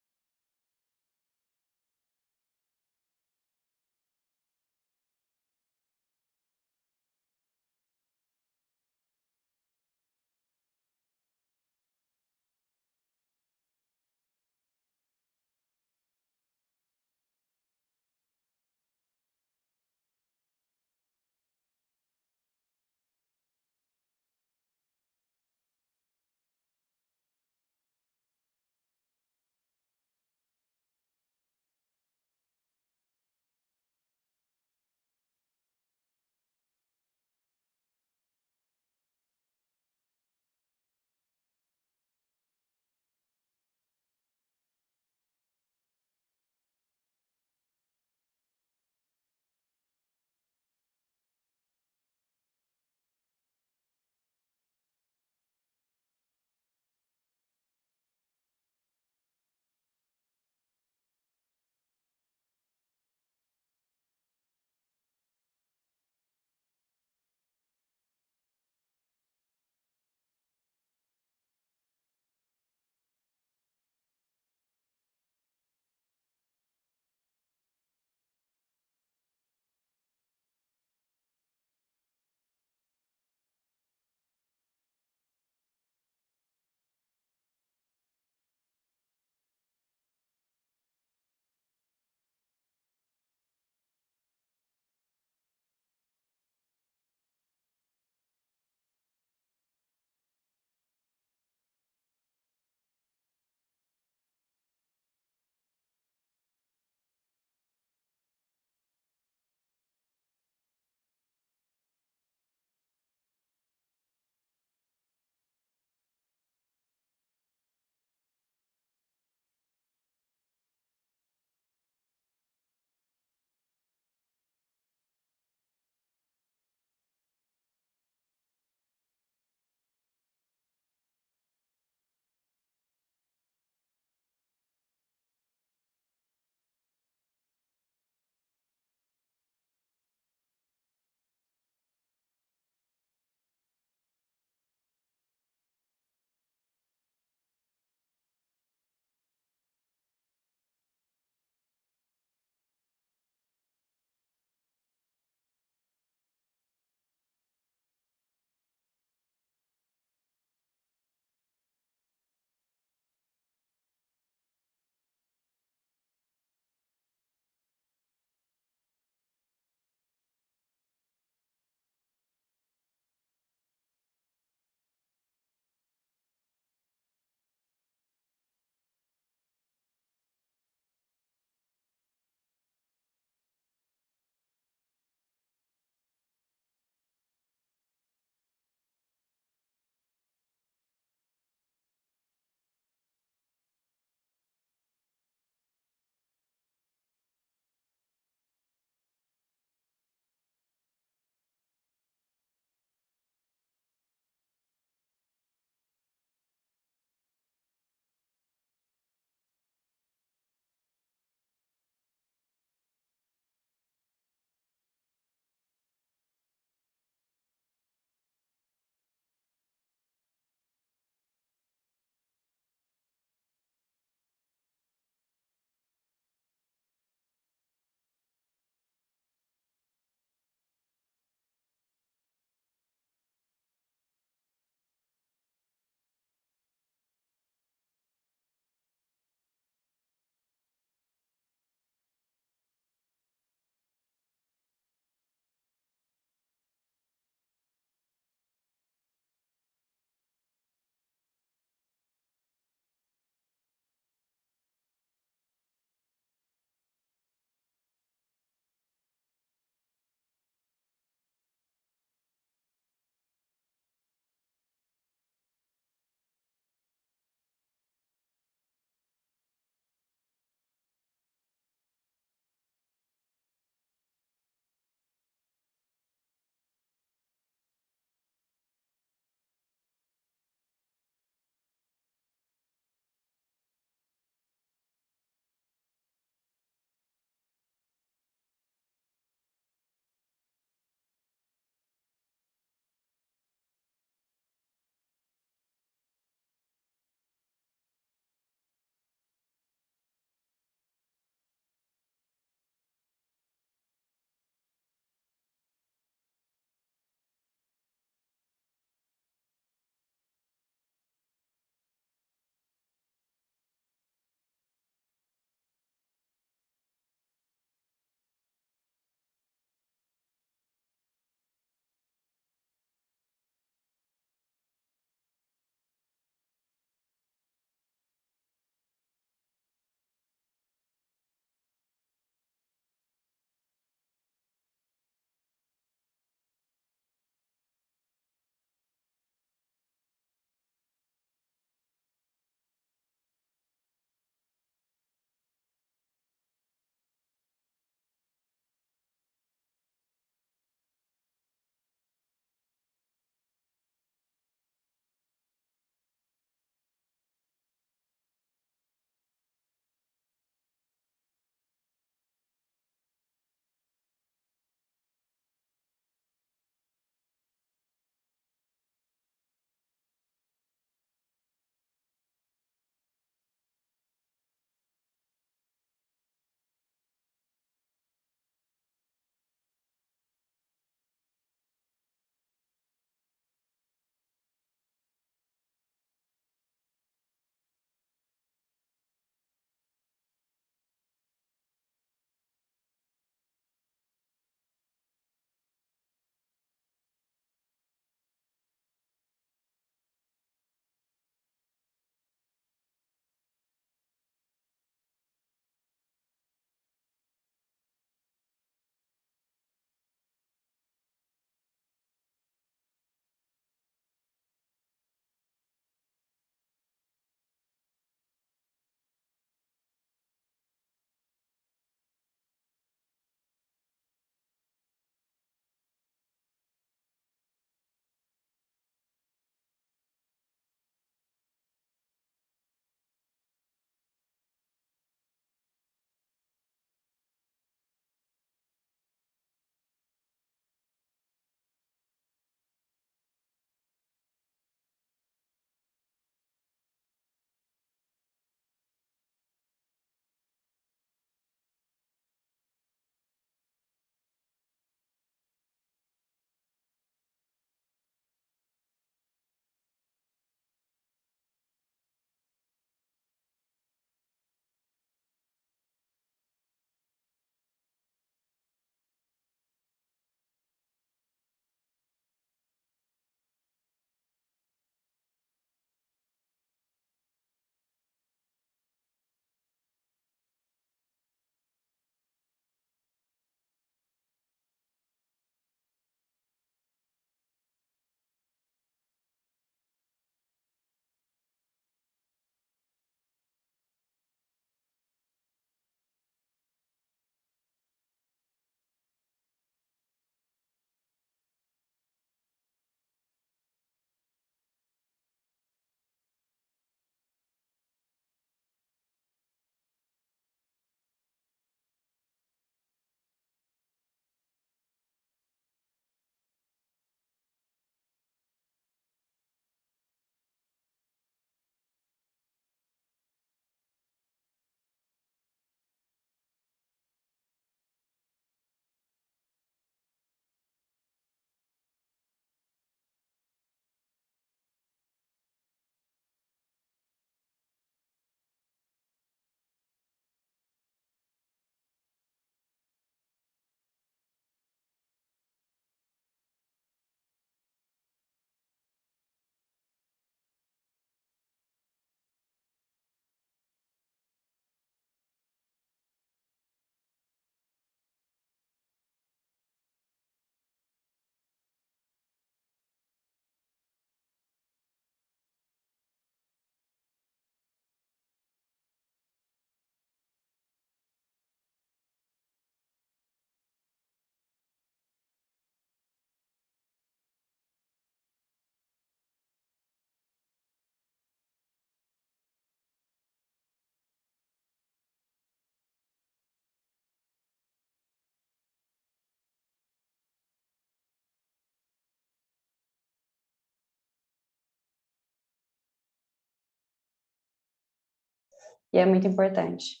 e é muito importante.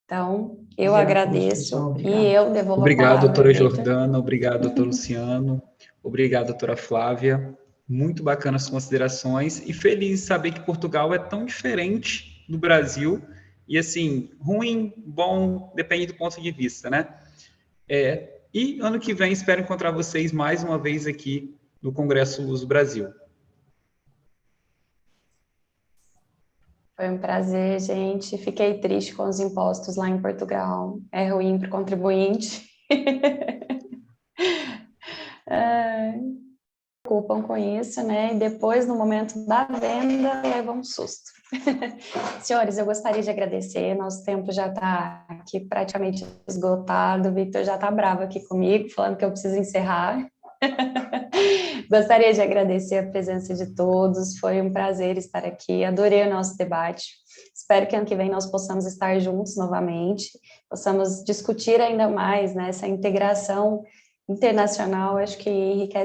Então, eu agradeço e eu devolvo a Obrigado, palavra, doutora Vitor. Jordana, obrigado, doutor Luciano, obrigado, doutora Flávia. Muito bacana as considerações e feliz de saber que Portugal é tão diferente do Brasil e, assim, ruim, bom, depende do ponto de vista, né? E ano que vem espero encontrar vocês mais uma vez aqui no Congresso Luso Brasil. Foi um prazer, gente. Fiquei triste com os impostos lá em Portugal. É ruim para o contribuinte. Preocupam com isso, né? E depois, no momento da venda, levam um susto. Senhores, eu gostaria de agradecer. Nosso tempo já está aqui praticamente esgotado. O Victor já está bravo aqui comigo, falando que eu preciso encerrar. Gostaria de agradecer a presença de todos. Foi um prazer estar aqui. Adorei o nosso debate. Espero que ano que vem nós possamos estar juntos novamente, possamos discutir ainda mais, né, essa integração internacional. Acho que enriquece